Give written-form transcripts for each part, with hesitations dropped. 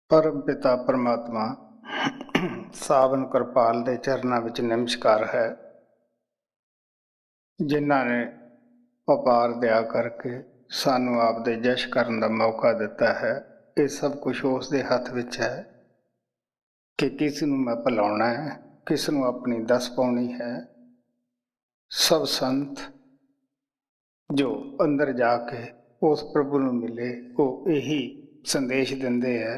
परम पिता परमात्मा सावन कृपाल ਦੇ ਚਰਨਾਂ ਵਿੱਚ ਨਮਸਕਾਰ ਹੈ, ਜਿਨ੍ਹਾਂ ਨੇ ਅਪਾਰ ਦਇਆ ਕਰਕੇ ਸਾਨੂੰ ਆਪ ਦੇ ਜਸ਼ ਕਰਨ ਦਾ ਮੌਕਾ ਦਿੱਤਾ ਹੈ। ਇਹ ਸਭ ਕੁਝ ਉਸ ਦੇ ਹੱਥ ਵਿੱਚ ਹੈ ਕਿ ਕਿਸ ਨੂੰ ਮੈਂ ਭੁਲਾਉਣਾ ਹੈ, ਕਿਸ ਨੂੰ ਆਪਣੀ ਦੱਸ ਪਾਉਣੀ ਹੈ। ਸਭ ਸੰਤ ਜੋ ਅੰਦਰ ਜਾ ਕੇ ਉਸ ਪ੍ਰਭੂ ਨੂੰ ਮਿਲੇ, ਉਹ ਇਹੀ ਸੰਦੇਸ਼ ਦਿੰਦੇ ਹੈ,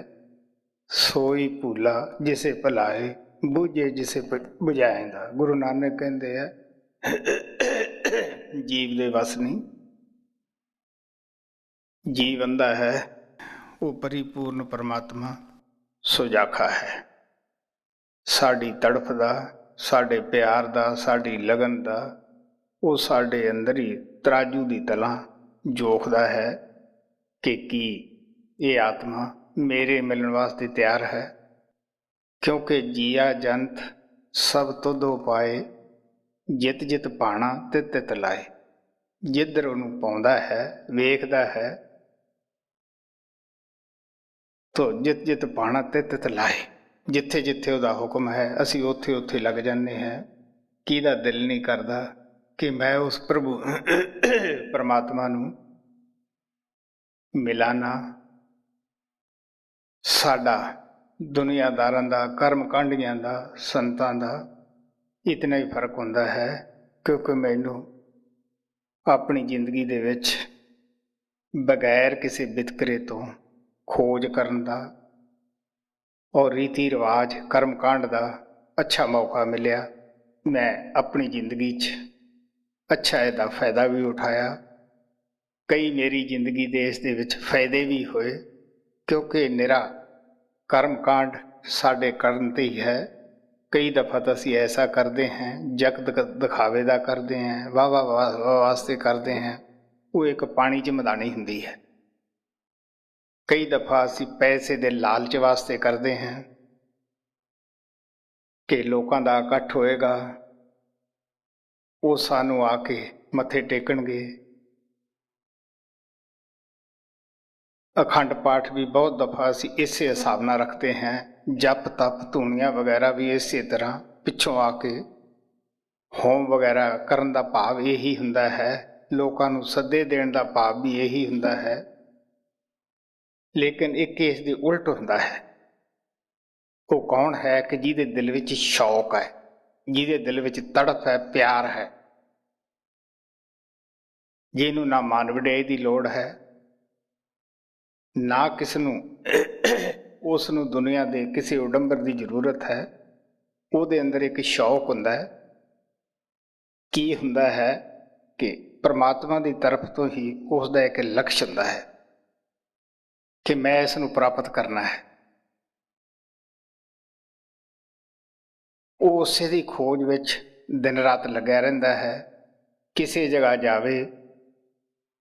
सोई भूला जिसे भुलाए बूझे जिसे बुझाएंदा। गुरु नानक कहते हैं जीव दे वस नहीं, जीव अंधा है, वो परिपूर्ण परमात्मा सुजाखा है। साड़ी तड़फ दा, साडे प्यार दा, साड़ी लगन दा, वो साडे अंदर ही तराजू दी तलां जोखदा है कि की ये आत्मा मेरे मिलन वास्ते तैयार है। क्योंकि जिया जंत सब तुद पाए, जित जित पाना तित तित लाए। जिधर उन्होंने पाउंदा है, वेखदा है, तो जित जित पाना तित तित लाए। जिथे जिथे उहदा हुक्म है असी उथे उथे लग जाने हैं। किहदा दिल नहीं करदा कि मैं उस प्रभु परमात्मा नूं मिलां ना। साडा दुनियादारां दा, कर्म कांडियां दा, संतां दा इतना ही फर्क हुंदा है, क्योंकि मैनू अपनी जिंदगी दे विच बगैर किसी वितकरे तो खोज करन दा और रीति रिवाज कर्म कांड दा अच्छा मौका मिलिया। मैं अपनी जिंदगी च अच्छा इहदा फायदा भी उठाया। कई मेरी जिंदगी दे इस दे विच फायदे भी होए, क्योंकि निरा कर्म कांड साडे करन ते ही है। कई दफ़ा तो असी ऐसा करते हैं, जगत दिखावे दा करते हैं, वाह वाह वाह वास्ते करते हैं, वो एक पानी च मदानी हुंदी है। कई दफ़ा असी पैसे दे लालच वास्ते करते हैं कि लोकां दा इकट्ठ होएगा, वो सानू आके मत्थे टेकणगे। अखंड पाठ भी बहुत दफ़ा असी इसे हिसाब नाल रखते हैं। जप तप धूनियाँ वगैरह भी इस तरह पिछों आके होम वगैरह करन दा भाव यही हुंदा है। लोकां नूं सदे देण दा भाव भी यही हुंदा है। लेकिन एक इस दे उल्ट हुंदा है। वो कौन है कि जिहदे दिल विच शौक है, जिहदे दिल विच तड़फ है, प्यार है, जिहनूं ना मान वडेई दी लोड़ है, ना किस नूं उस नूं दुनिया दे किसी उडंबर की जरूरत है। ਉਹਦੇ अंदर एक शौक हुंदा है। की हुंदा है कि परमात्मा की तरफ तो ही उसका एक लक्ष्य हुंदा है कि मैं इस नूं प्राप्त करना है। वो उसे दी खोज विच दिन रात लग्या रहिंदा है। किसी जगह जावे,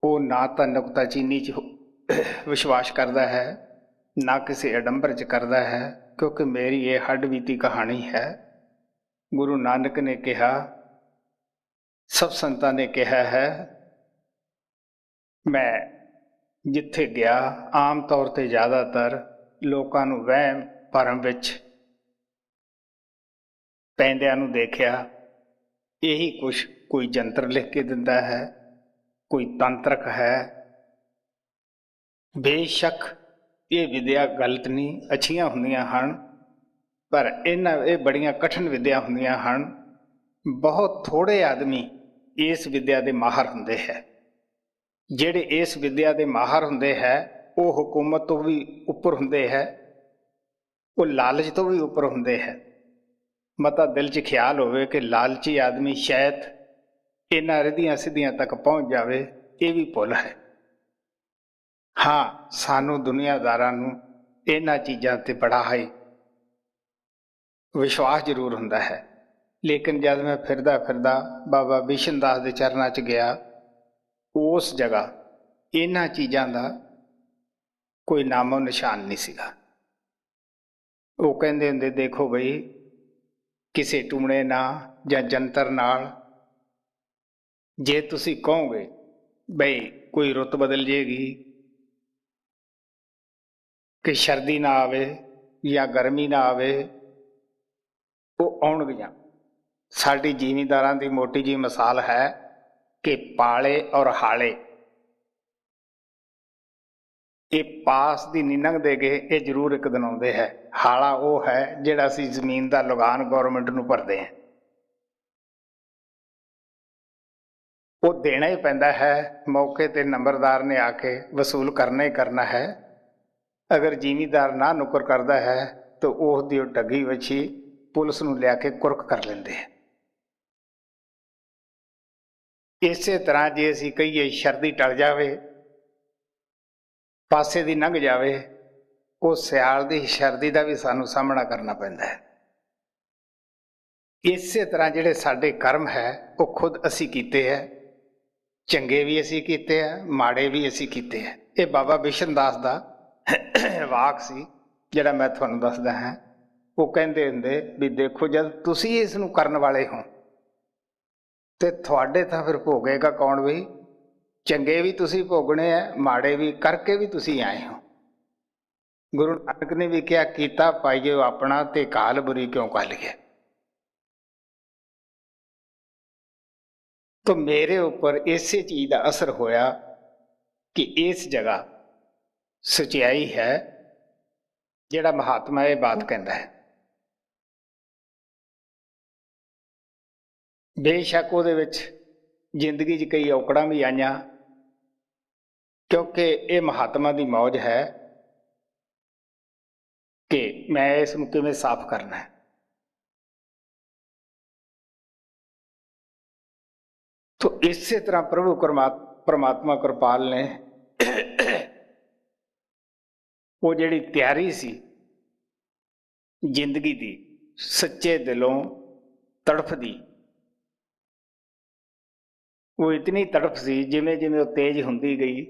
वो ना तो नुकताचीनी च विश्वास करता है, ना किसी अडंबर च करता है, क्योंकि मेरी ये हड्ड बीती कहानी है। गुरु नानक ने कहा, सब संतां ने कहा है, मैं जिथे गया आम तौर पर ज़्यादातर लोगों नूं वहम भरम विच पैंदिआं नूं देखिया। यही कुछ कोई जंतर लिख के दिंदा है, कोई तंत्रक है। बेशक ये विद्या गलत नहीं, अच्छियां हुंदियां हन, पर इन्हां ये बड़ियां कठिन विद्या हुंदियां हन। बहुत थोड़े आदमी इस विद्या के माहर हुंदे है। जिहड़े इस विद्या के माहर हुंदे है, वो हुकूमत तो भी उपर हुंदे है, वो लालच तो भी उपर हुंदे है। मता दिल च ख्याल होवे कि लालची आदमी शायद इन्हां रिधियां सिद्धियां तक पहुँच जावे, ये भी भुल है। हाँ, सानू दुनियादारां नूं इन्हां चीज़ां ते बड़ा है विश्वास जरूर हुंदा है। लेकिन जब मैं फिरदा फिरदा बाबा बिशन दास दे चरनां च गया, उस जगह इन्हां चीज़ां दा कोई नामो निशान नहीं सीगा। वो कहंदे हुंदे, देखो बई, किसी टूणे नाल जां जंतर नाल जे तुसी कहोगे बई कोई रुत बदल जाएगी, कि सर्दी ना आवे या गर्मी ना आवे, वो आउणगियां। साडी जिमींदारां दी मोटी जी मिसाल है कि पाले और हाले ये पास दी नहीं लंघदे गे, ये जरूर एक दिन आउंदे है। हाला वो है जिहड़ा असीं जमीन दा लगान गौरमेंट नूं भरदे हैं, वो देना ही पैंदा है। मौके ते नंबरदार ने आके वसूल करना ही करना है। अगर जिमीदार ना नुकर करता है तो उसकी ठगी वछी पुलिस नूं लिया के कुरक कर लेंदे हैं। इसे तरह जे असीं कहीए सर्दी टल जावे, पासे दी लंघ जावे, वो सियाल दी सर्दी का भी सानूं सामना करना पैंदा है। इसे तरह जिहड़े साडे कर्म है वो खुद असीं कीते है, चंगे भी असीं कीते है, माड़े भी असीं कीते है। ये बाबा बिशन दास दा वाक सी जिहड़ा मैं तुहानूं दसदा हां। वो कहंदे हुंदे भी देखो जद तुसीं इस नूं करन वाले हो ते तुहाडे तां फिर भोगेगा कौन भी। चंगे भी तुसीं भोगने है, माड़े भी करके भी तुसीं आए हो। गुरु नानक ने भी कहा कीता पाइए अपना ते काल बुरी क्यों कालिए। तो मेरे ऊपर इसे चीज का असर होया कि इस जगह सच्चाई है, जिहड़ा महात्मा ये बात कहता है। बेशक उहदे विच जिंदगी च कई औकड़ां भी आईयां, क्योंकि ये महात्मा की मौज है कि मैं इसनूं किवें साफ करना है। तो इस तरह प्रभु परमात्मा कृपाल ने वो जिहड़ी तैयारी सी जिंदगी दी सच्चे दिलों तड़फदी, वो इतनी तड़फ सी जिमें जिमें वो तेज हुंदी गई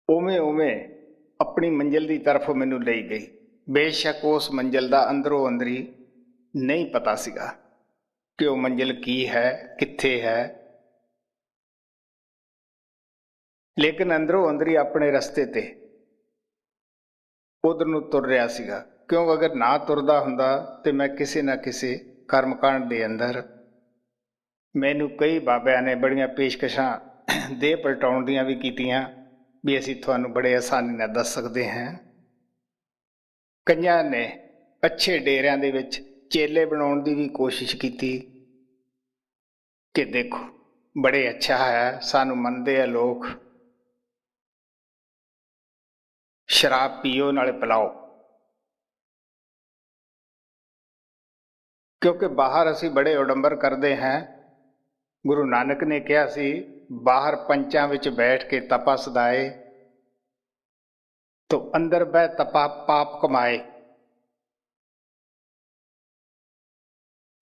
उवें उवें अपनी मंजिल की तरफ मैनू लई गई। बेशक उस मंजिल का अंदरों अंदरी नहीं पता सीगा कि वो मंजिल की है, कित्थे है, लेकिन अंदरों अंदरी अपने रस्ते ते उधर नूं तुर रहा सीगा। क्यों अगर ना तुरदा हुंदा तो मैं किसी ना किसी कर्मकांड के अंदर मैनू कई बाबिया ने बड़ियां पेशकशां देह पलटाउण दियां भी कीतियां भी असीं तुहानूं बड़े आसानी नाल दस सकते हैं। कईयां ने अच्छे डेरियां दे विच चेले बनाउण दी भी कोशिश की कि देखो बड़े अच्छा है, सानू मनदे है लोग, शराब पीओ नाले पिलाओ। क्योंकि बाहर असी बड़े उडंबर करते हैं। गुरु नानक ने कहा सी बाहर पंचां विच बैठ के तपा सदाए, तो अंदर बह तपा पाप कमाए।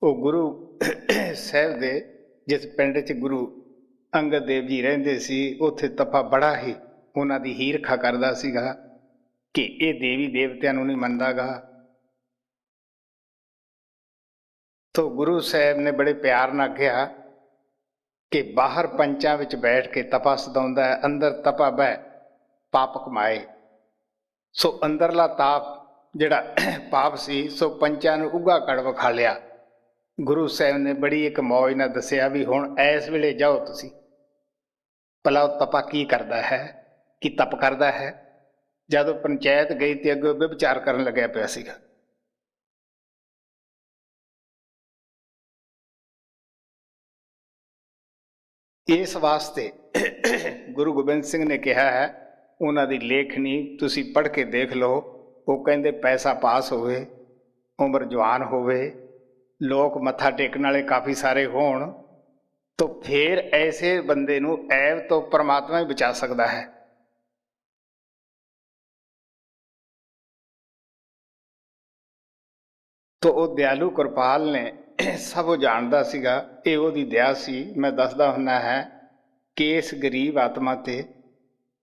वो गुरु साहब दे जिस पिंड च गुरु अंगद देव जी रहिंदे सी, उत्थे तपा बड़ा ही उन्हां दी हीरखा करदा सीगा कि ये देवी देवतियां नूं नहीं मनदा गा। तो गुरु साहब ने बड़े प्यार नाल कहा कि बाहर पंचां विच बैठ के तपा सदाउंदा है, अंदर तपा बह पाप कमाए। सो अंदरला ताप जिहड़ा पाप सी सो पंचां नूं उगा कड़ विखा लिया। गुरु साहब ने बड़ी एक मौज नाल दसिया भी हुण इस वेले जाओ तुसीं भला तपा की करदा है, की तप करदा है। जदों पंचायत गई तो अगे व्यभिचार करन लग्या पिया सीगा। इस वास्ते गुरु गोबिंद सिंह ने कहा है, उन्हां दी लेखनी तुसीं पढ़ के देख लो। वो कहंदे पैसा पास होवे, उम्र जवान होवे, लोग मत्था टेकण वाले काफ़ी सारे होण, तो फिर ऐसे बंदे नूं ऐब तो परमात्मा ही बचा सकता है। तो वो दयालु कृपाल ने सब जानता सीगा, ये ओहदी दया सी। मैं दसदा हुन्ना है कि इस गरीब आत्मा ते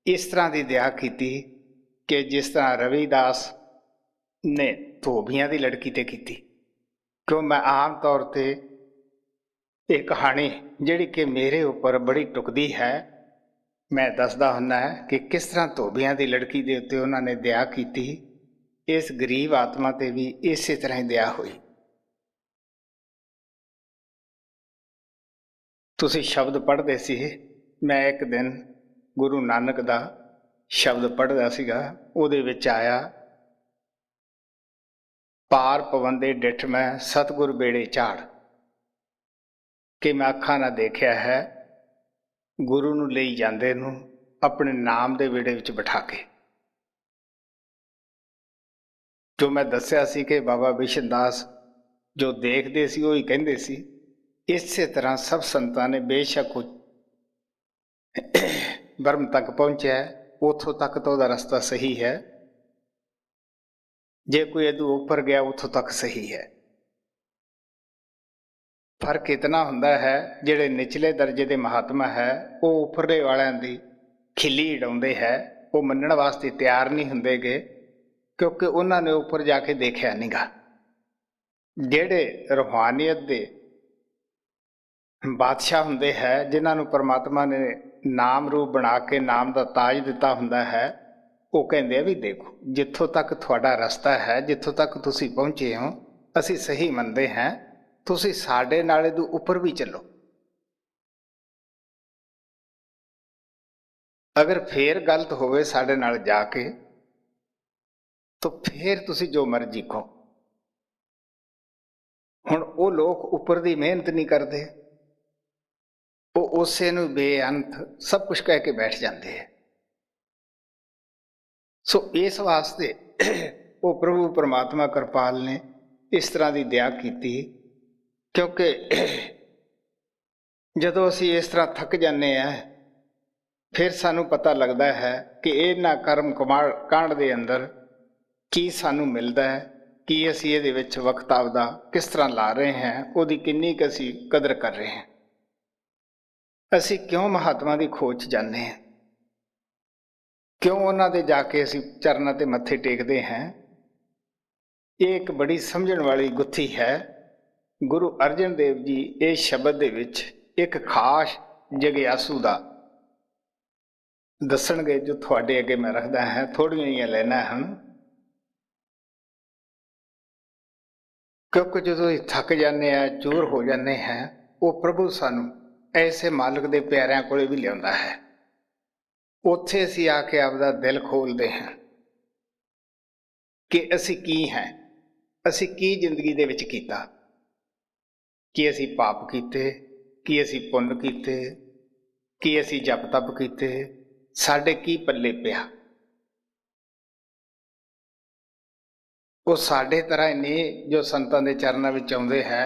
इस तरह की दया की कि जिस तरह रविदास ने धोबियां की लड़की ते की। क्यों मैं आम तौर पर एक कहानी जिहड़ी कि मेरे ऊपर बड़ी टुकदी है, मैं दसदा हुन्ना है कि किस तरह धोबियां दी लड़की दे उत्ते उन्हां ने दया कीती, इस गरीब आत्मा ते भी इसे तरह ही दया हुई। तुसी शब्द पढ़दे सी, मैं एक दिन गुरु नानक दा शब्द पढ़दा सीगा, ਉਹਦੇ ਵਿੱਚ आया पार पवंदे डिठ मैं सतगुर बेड़े झाड़, कि मैं अखां ना देखिया है गुरु नूं लई जांदे नूं अपने नाम दे विड़े विच बिठा के। जो मैं दस्सिया सी कि बाबा बिशन दास जो देखदे सी उही कहिंदे सी, इसे तरह सब संतां ने बेशक ब्रह्म तक पहुंचा है, उथों तक तो वह रास्ता सही है, जे कोई इदू उपर गया उथों तक सही है। फर्क इतना हुंदा है, जिहड़े निचले दर्जे के महात्मा है वो उपरले वालियां दी खिल्ली उड़ाउंदे है, वो मनण वास्ते तैयार नहीं हुंदे गे, क्योंकि उन्होंने उपर जाके देखिया नहीं गा। जिहड़े रूहानियत दे बादशाह हुंदे है, जिन्हां नूं परमात्मा ने नाम रूप बना के नाम दा ताज दिता हुंदा है, वो कहंदे भी देखो जिथों तक तुहाडा रस्ता है, जिथों तक तुसीं पहुंचे हो असीं सही मनदे हैं, तुसीं साडे नाल इदू उपर भी चलो। अगर फिर गलत होवे साडे नाल जाके तो फिर तुसीं जो मर्जी कहो। हुण वो लोग उपर दी मेहनत नहीं करते, वो उसे नूं बेअंत सब कुछ कह के बैठ जाते हैं। सो इस वास्ते वो प्रभु परमात्मा कृपाल ने इस तरह की दया की, क्योंकि जदों असीं इस तरह थक जाने हैं फिर सानू पता लगता है कि इन्हां कर्म कांड दे अंदर की सानू मिलता है, कि असीं इहदे विच वक्त आपदा किस तरह ला रहे हैं, उहदी किन्नी क असीं कदर कर रहे हैं। असीं क्यों महात्मा की खोज जाने हैं, क्यों उन्हां दे जाके असीं चरनां ते मत्थे टेकते हैं। ये एक बड़ी समझण वाली गुत्थी है। गुरु अर्जन देव जी इस शब्द दे विच एक खास जगियासू दा दसणगे, जो थोड़े अगे मैं रखदा है, थोड़ियां ही लाइनां हन, क्योंकि जो थक जाने हैं चूर हो जाने हैं, वो प्रभु सानू ऐसे मालिक दे प्यारिਆਂ कोले भी लियाउंदा है। उत्थे असीं आके आपदा दिल खोलते हैं कि असीं की हैं, असीं की जिंदगी दे विच कीता, कि असीं पाप कीते, कि असीं पुण्य कीते, कि असीं जप तप कीते, साडे की पल्ले पिया। वो साडे तरह ही नहीं जो संतां दे चरनां विच आउंदे है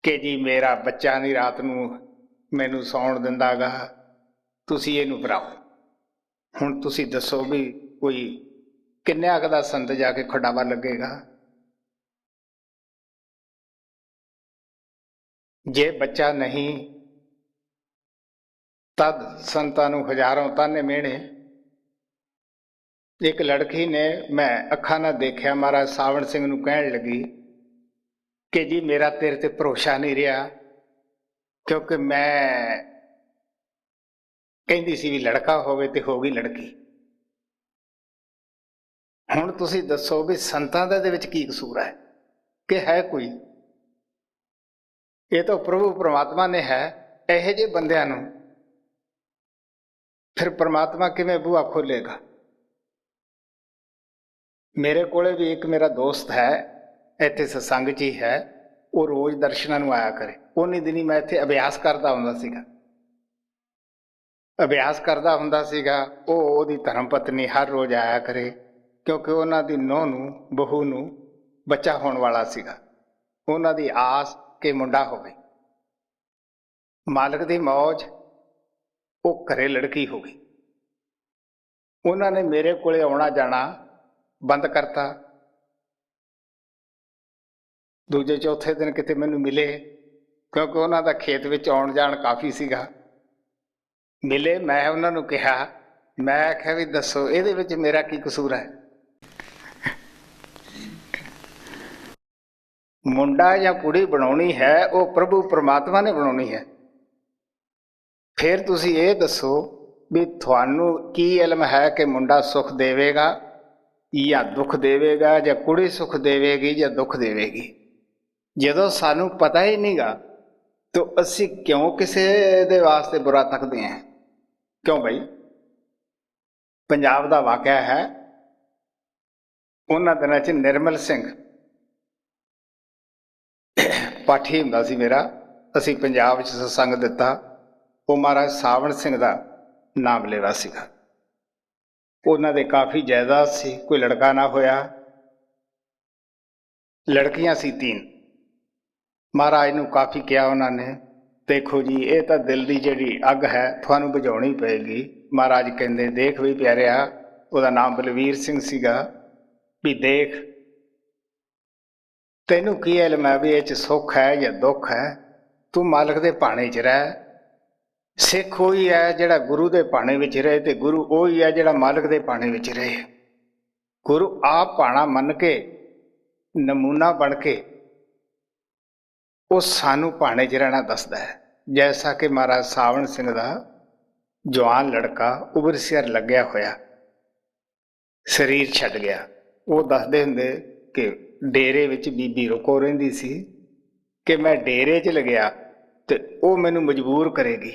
कि जी मेरा बच्चा नहीं रात नूं मैनूं सौण दिंदा गा, तुसीं इहनूं भराओ। हुण तुसीं दसो भी कोई किन्ने क दा संत जाके खड़ावा लगेगा? जे बच्चा नहीं तद संतां नूं हजारों ताने मेहणे। एक लड़की ने मैं अखा ना देखिया महाराज सावण सिंह नूं कहण लगी कि जी मेरा तेरे ते भरोसा नहीं रहा, क्योंकि मैं कहती सी भी लड़का होवे ते हो गई लड़की। हुण तुसीं दसो भी संतां दा इहदे विच की कसूर है, कि है कोई? ये तो प्रभु परमात्मा ने है। इहो जिहे बंदिआं नूं फिर परमात्मा किवें बूहा खोलेगा? मेरे कोले भी एक मेरा दोस्त है, इत्थे सत्संग च ही है, वो रोज़ दर्शनां नूं आया करे। उन्हीं दिनी मैं इत्थे अभ्यास करदा हुंदा सीगा, अभ्यास करदा हुंदा सीगा। ओहदी धर्म पत्नी हर रोज़ आया करे, क्योंकि उन्हां दी नूंह नूं बहू नूं बच्चा होण वाला सीगा। उन्हां दी आस कि मुंडा होवे। मालिक दी मौज, वो घरे लड़की हो गई। उन्होंने मेरे कोले आउणा जाना बंद करता। दूजे चौथे दिन किते मैनूं मिले, क्योंकि उन्हां दा खेत विच आउण जाण काफ़ी सीगा। मिले, मैं उन्हां नूं कहा, मैं आख्या भी दसो इहदे विच मेरा की कसूर है? मुंडा या कुड़ी बनाउणी है वो प्रभु परमात्मा ने बनाउणी है। फिर तुसी ये दसो भी थानू की इल्म है कि मुंडा सुख देवेगा या दुख देवेगा, या कुड़ी सुख देवेगी या दुख देवेगी। जदों सानू पता ही नहींगा तो असी क्यों किसी दे वास्ते बुरा तकते हैं? क्यों भाई? पंजाब का वाकया है, उन्होंने दिनों च निर्मल सिंह पाठी हुंदा सी मेरा, असी पंजाब च सत्संग दिता, वो महाराज सावण सिंह का नाम लेवा सीगा। उन्होंने काफ़ी जायदाद सी, कोई लड़का ना होया, लड़कियां सी 3। महाराज नूं काफ़ी कहा उन्होंने, देखो जी ये तो दिल की जिहड़ी अग है थानू बुझाउणी पेगी। महाराज कहंदे देख भी प्यारिया, उसका नाम बलवीर सिंह सीगा, भी देख तैनू की इल्म है भी ये सुख है या दुख है? तू मालक दे भाणे च रह। सिख वही है जिहड़ा गुरु के भाणे विच रहे, तो गुरु वही है जिहड़ा मालक के भाणे विच रहे। गुरु आप भाणा मन के नमूना बन के वो सानू भाणे च रहना दसदा है। जैसा कि महाराज सावण सिंह का जवान लड़का उबर सिर लग्या होया शरीर छड्ड गया, वो दसदे हुंदे कि डेरे विच बीबी रुको रहिंदी सी कि मैं डेरे च लग्या तो वो मैनू मजबूर करेगी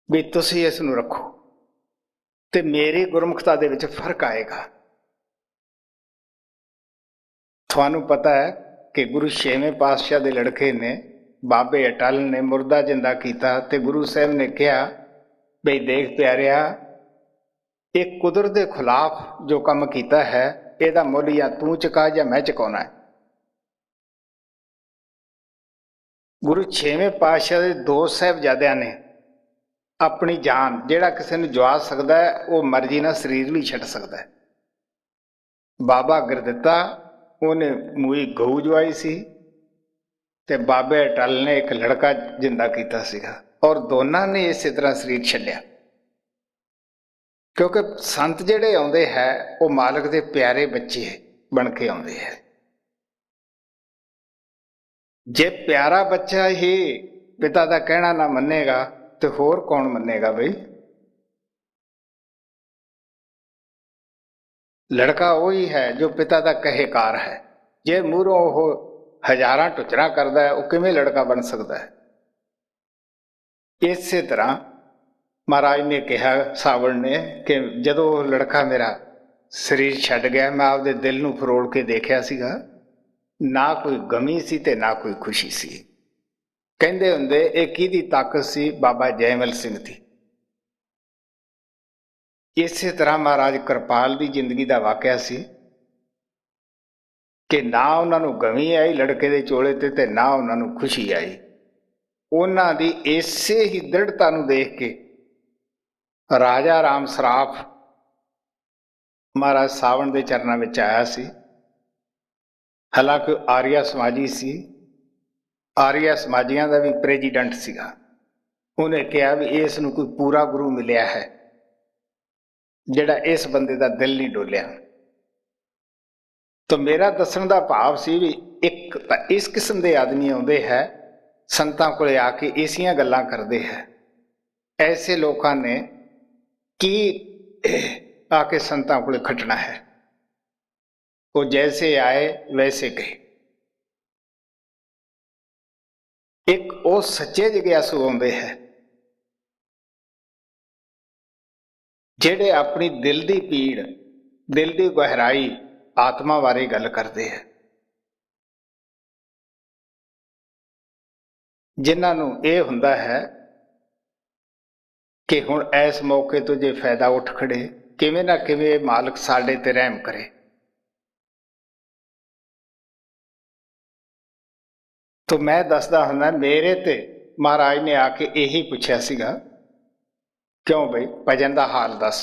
भी तुसीं इस नूं रखो, तो मेरी गुरमुखता दे विच फर्क आएगा। थानू पता है कि गुरु 6वें पातशाह के लड़के ने बाबे अटल ने मुर्दा जिंदा किया, तो गुरु साहब ने कहा बई देख प्यारिया, एक कुदरत के खिलाफ जो काम किया है यदा मुल या तू चुका या मैं चुकाना है। गुरु 6वें पातशाह के 2 साहिबजादियां ने अपनी जान जिहड़ा किसी ने जवा सकता है वो मर्जी ना शरीर भी छड्ड सकता है। बाबा गुरदित्ता उन्हें मूई गऊ जवाई सी, ते बाबे अटल ने एक लड़का जिंदा किया सीगा, और दोनों ने इस तरह शरीर छड्डिया। क्योंकि संत जिहड़े आउंदे है वो मालक दे प्यारे बच्चे बन के आउंदे है। जे प्यारा बच्चा ही पिता का कहना ना मनेगा तो होर कौन मनेगा बई? लड़का वही है जो पिता का कहेकार है। जे मूहरों वो हजारां टुचरा करता है वो किवें लड़का बन सकता है? इस तरह महाराज ने कहा सावण ने कि जदों लड़का मेरा शरीर छड्ड गया, मैं आपदे दिल नूं फरोल के देखिया सीगा, ना कोई गमी सी ते ना कोई खुशी सी। कहंदे हुंदे एक किहदी ताकत सी? बाबा जयमल सिंह दी। इस तरह महाराज कृपाल की जिंदगी का वाकया सी कि ना उन्होंने गमी आई लड़के के चोले ते ना उन्होंने खुशी आई। उन्हों की इसे ही दृढ़ता नूं देख के राजा राम सराफ महाराज सावण के चरणों में आया सी। हालांकि आर्या समाजी सी, आर्या समाजियों का भी प्रेजिडेंट सीगा। उन्हें कहा भी इस नूं कोई पूरा गुरु मिलिया है जिहड़ा इस बंदे का दिल नहीं डोलिया। तो मेरा दसन का भाव सी भी एक इस किस्म के आदमी आउंदे है संतां कोले आके ऐसियां गल्लां करदे है। ऐसे लोगों ने की आके संतां कोले खटना है? वो जैसे आए वैसे गए। एक वो सच्चे जिग्यासु आउंदे है जिहड़े अपनी दिल की पीड़, दिल की गहराई, आत्मा बारे गल करते हैं, जिन्हां नूं ये हुंदा है कि हुण इस मौके तो जे फायदा उठ खड़े किवें ना किवें मालक साडे ते रहम करे। तो मैं दसदा हुंदा मेरे ते महाराज ने आके यही पुछया सीगा, क्यों बई भजन का हाल दस।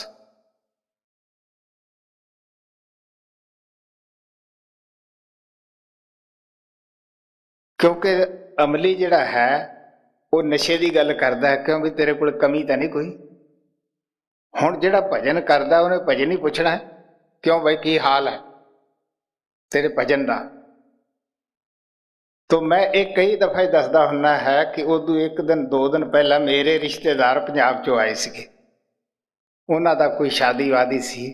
क्योंकि अमली जिहड़ा है वो नशे की गल करदा है, क्यों भी तेरे कोल कमी तो नहीं कोई। हुण जिहड़ा भजन करदा उन्हें भजन ही पुछना है, क्यों बई की हाल है तेरे भजन का। तो मैं एक कई दफा ही दसदा हुन्ना है कि उदू एक दिन 2 दिन पहला मेरे रिश्तेदार पंजाब चों आए सीगे, उन्हां दा कोई शादी वादी सी।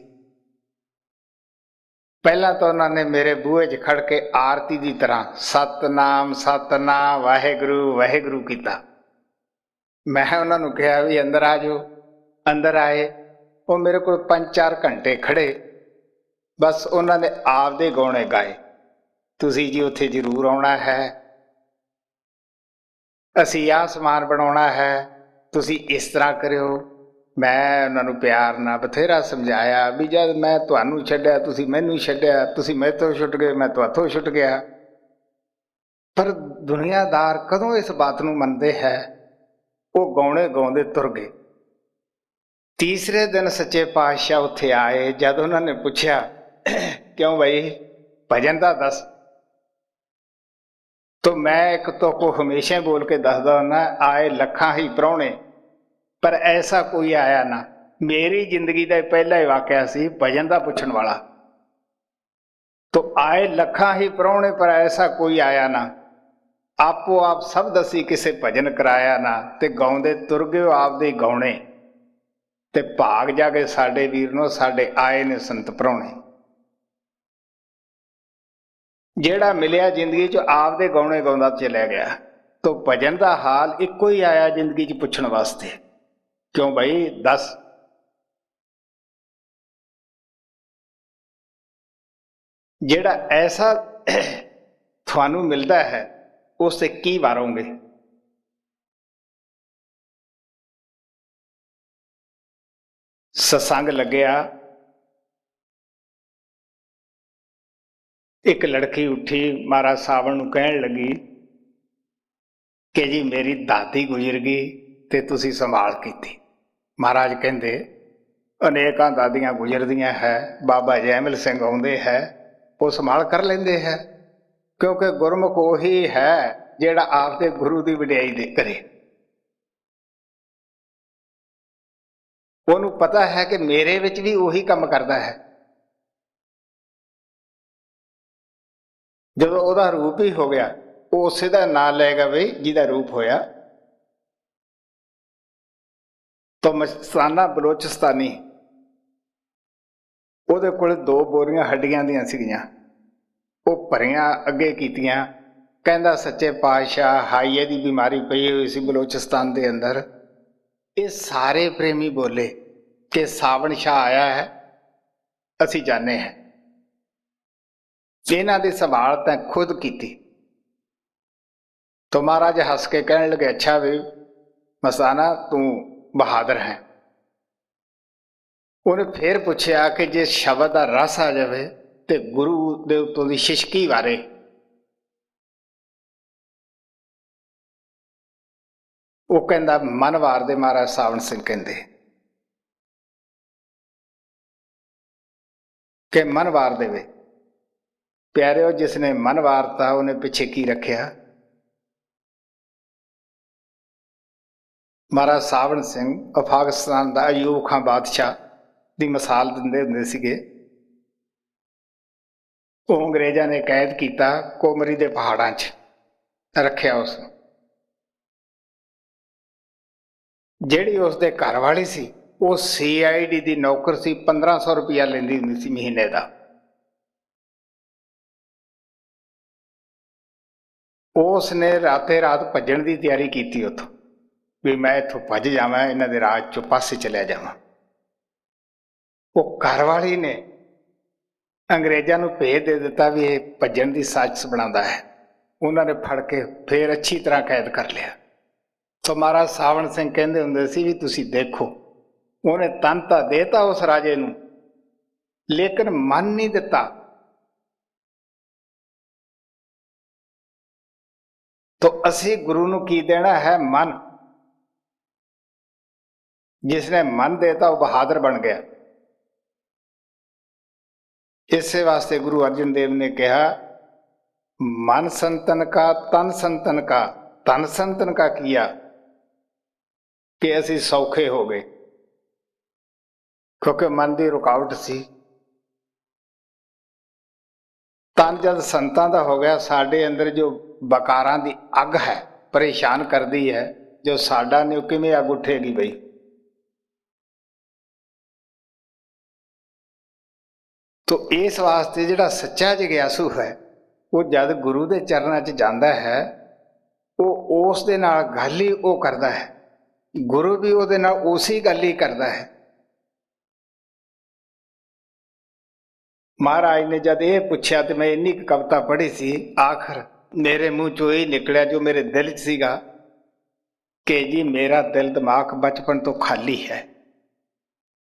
पहला तो उन्होंने मेरे बूहे च खड़ के आरती की तरह सतनाम सतनाम वाहेगुरु वाहेगुरु किया। मैं उन्होंने कहा भी अंदर आ जाओ, अंदर आए। वो मेरे को 5-4 घंटे खड़े, बस उन्होंने आपदे गौने गाए, तुसी जी उत्थे जरूर आना है, असी आ समान बनाना है, तुसी इस तरह करो। मैं उन्होंने प्यार ना बथेरा समझाया भी जब मैं तुहानू छड्डिया तुसी मैनू छड्डिया, तुसी मेरे तो छुट गए मैं तुहाथों छुट गया। पर दुनियादार कदों इस बात नू मनदे है। वो गौने गाउंदे तुर गए। तीसरे दिन सच्चे पातशाह उत्थे आए, जब उन्होंने पूछा क्यों भाई भजन दा दस, तो मैं एक तो को हमेशा बोल के दसदा हुन्ना, आए लखा ही प्राहुणे पर ऐसा कोई आया ना। मेरी जिंदगी का पहला ही वाकया सी भजन का पुछण वाला। तो आए लखा ही प्राहुणे पर ऐसा कोई आया ना, आपो आप सब दसी किसे भजन कराया ना, ते गाउंदे तुर गए आपदे गौणे, ते भाग जागे साडे वीर नो साडे आए ने संत प्राहुणे। जेड़ा मिलिया जिंदगी च आपदे गौणे गाउंदा चलिया गया। तो भजन का हाल इको ही आया जिंदगी च पुछण वास्ते, क्यों भाई दस। जेड़ा ऐसा थानू मिलता है उससे की वारोगे। सत्संग लग्या, एक लड़की उठी महाराज सावण नूं कहण लगी कि जी मेरी दादी गुजर गई ते तुसी संभाल कीती। महाराज कहंदे अनेकां दादियां गुजरदियां है, बाबा जैमल सिंह आउंदे है, वो संभाल कर लेंदे है, क्योंकि गुरमुख उही है जेड़ा आपदे गुरु की वडियाई दे करे। उन्होंने पता है कि मेरे विच भी उही काम करता है। जब वह रूप ही हो गया, वो उसे का नाम लेगा बई जिहदा रूप होया। तो मस्ताना बलोचिस्तानी ਉਹਦੇ ਕੋਲ 2 बोरियां हड्डियां ਦੀਆਂ ਸੀਗੀਆਂ, ਉਹ ਭਰੀਆਂ ਅੱਗੇ ਕੀਤੀਆਂ। ਕਹਿੰਦਾ सच्चे पातशाह हाईए की बीमारी पई हुई सी बलोचिस्तान के अंदर। ये सारे प्रेमी बोले कि सावण शाह आया है, असी जाने हैं। इन्हां दी संभाल तैं खुद कीती। तो महाराज हस के कहने लगे अच्छा भी मस्ताना तू बहादुर है। उन्हें फिर पूछा कि जे शब्द का रस आ जाए तो गुरु दे उत्तों दी शिशकी वारे। वो कहंदा मन वार दे महाराज सावण सिंह कहंदे कि मन वार देवे। प्यारे जिसने मन वारता उन्हें पिछे की रखिया। महाराज सावण सिंह अफगानिस्तान का अयूब खां बादशाह की मिसाल दिंदे हुंदे सीगे। वो अंग्रेज़ां ने कैद किया, कोमरी के पहाड़ों च रखिया। उस जिहड़ी उसदे घर वाली सी वो CID की नौकर सी, 1500 रुपया लैंदी हुंदी सी महीने का। उसने राते रात भजन की तैयारी की उतों भी मैं इतों भज जावां, इन्हां दे राज चों पासे चलिया जावां। वो घर वाली ने अंग्रेज़ां नूं भेज दे दिता भी ये भजन की साजिश बनाता है। उन्होंने फड़ के फिर अच्छी तरह कैद कर लिया। तो महाराज सावण सिंह कहंदे हुंदे सी भी तुसी देखो, उन्हें तन तां देता उस राजे नूं, लेकिन मन नहीं दिता। तो असी गुरु नूं की देना है मन। जिसने मन देता वो बहादुर बन गया। इस वास्ते गुरु अर्जन देव ने कहा मन संतन का तन संतन का, तन संतन का किया कि असी सौखे हो गए, क्योंकि मन की रुकावट सी। तन जब संतां दा हो गया, साडे अंदर जो बकारां दी अग है परेशान करती है, जो साडा ने किवें अग उठेगी बई। तो इस वास्ते जिहड़ा सच्चा जिग्यासु है वो जद गुरु के चरणों च जाता है, वो उस दे नाल गल ही वो करता है, गुरु भी उहदे नाल उसी गल ही करता है। महाराज ने जब ये पूछा तो मैं इन्नी कविता पढ़ी सी, आखिर मेरे मुंह चो यही निकलिया जो मेरे दिल च सीगा कि जी मेरा दिल दिमाग बचपन तो खाली है,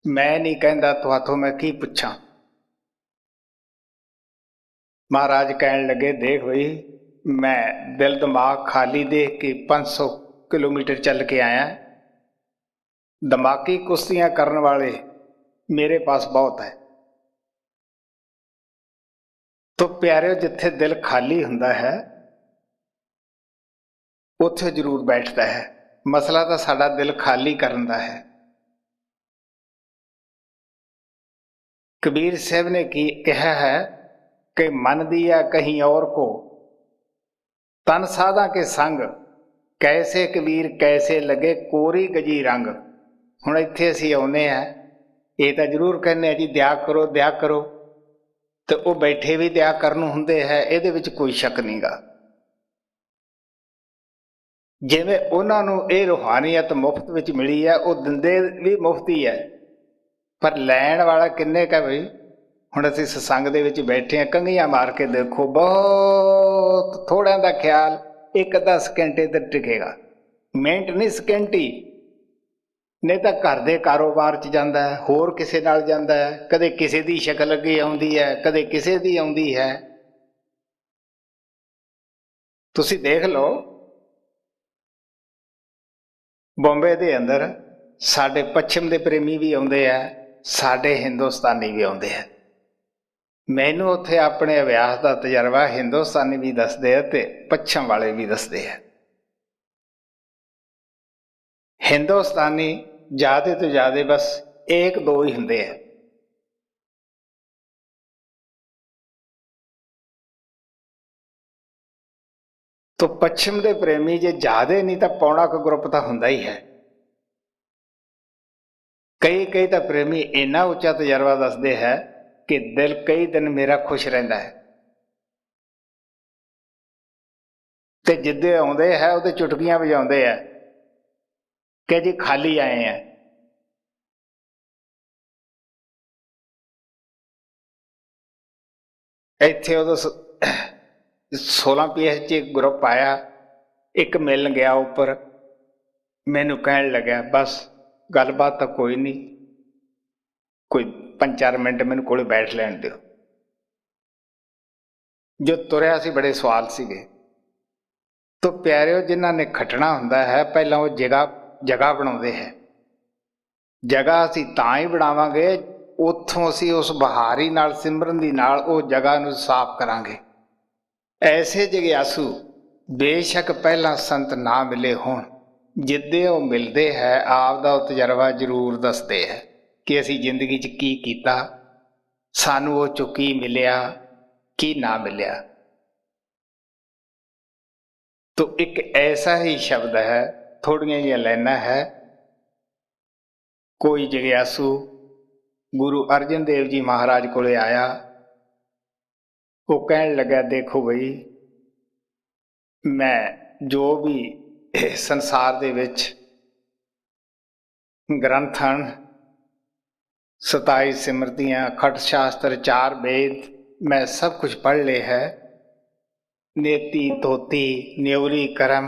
मैं नहीं कहता तुहाथों मैं की पूछा। महाराज कहन लगे, देख भाई मैं दिल दिमाग खाली देख के 500 किलोमीटर चल के आया, दिमागी कुश्तियां करने वाले मेरे पास बहुत है। तो प्यारे जिथे दिल खाली हुंदा है उत्थे जरूर बैठता है। मसला तो साडा दिल खाली करन दा है। कबीर साहब ने की कहा है कि मन दिया कहीं और को, तन साधा के संग, कैसे कबीर कैसे लगे कोरी गजी रंग। हुण इत्थे असीं आउंदे आ, ये तो जरूर कहने जी दया करो दया करो, तो वो बैठे भी दया करन हुंदे है, इहदे विच कोई शक नहीं गा। जिवें उन्हां नूं इह रूहानीयत मुफ्त विच मिली है, वो दिंदे भी मुफ्त ही है, पर लैण वाला किन्ने का बई। हुण असीं सत्संग दे विच बैठे हैं, कंघियां मार के देखो, बहुत थोड़िਆਂ ਦਾ ख्याल एक अद्धा सकेंट इधर टिकेगा, मिनट नहीं सकेंट ही, नहीं तो घर के कारोबार च जाता है, होर किसे नाल जाता है, कदे किसे दी शक्ल अगे आउंदी है, कदे किसे दी आउंदी है। तुसीं देख लो बॉम्बे दे अंदर साडे पश्चिम दे प्रेमी भी आउंदे है, साडे हिंदुस्तानी भी आउंदे है। मैनू उत्थे अपने अभ्यास का तजर्बा हिंदुस्तानी भी दसदे ते पश्चिम वाले भी दसदे है। हिंदुस्तानी ज्यादा तो ज्यादा बस एक दो ही हुंदे है। तो पश्चिम के प्रेमी जे ज्यादा नहीं तो पौना क ग्रुप तो हुंदा ही है। कई कई तो प्रेमी इन्ना उच्चा तजर्बा दसदे है कि दिल कई दिन मेरा खुश रहिंदा है, ते जिद्दे आउंदे है उहदे चुटकियां वजाउंदे है कि जी खाली आए हैं। इत्थे उदों 16 PH ग्रुप आया, एक मिलन गया उपर, मैनू कहन लग्या बस गलबात तो कोई नहीं, कोई 5-4 मिनट मैनू कोले बैठ लैण दिओ। जो तुरया सी बड़े सवाल सीगे। तो प्यारिओ जिन्हां ने खटना हुंदा है पहलां वो जगह बनाउंदे है। जगह असीं तां ही बनावांगे उत्थों असीं उस बहारी नाल सिमरन दी नाल वो जगह नूं साफ करांगे। ऐसे जिग्यासू बेशक पहला संत ना मिले होण, जिद्दे वो मिलते हैं आप दा तजर्बा जरूर दसते है कि असीं जिंदगी च की कीता, सानू वो चो की मिलिया की ना मिलिया। तो एक ऐसा ही शब्द है, थोड़ियां जिहियां लाइनां है। कोई जिग्यासू गुरु अर्जन देव जी महाराज कोले आया, वो कहन लगा देखो बई मैं जो भी संसार दे विच ग्रंथ हन, 27 सिमरतियां, खट शास्त्र, 4 वेद, मैं सब कुछ पढ़ ले है। नेति धोती न्योरी करम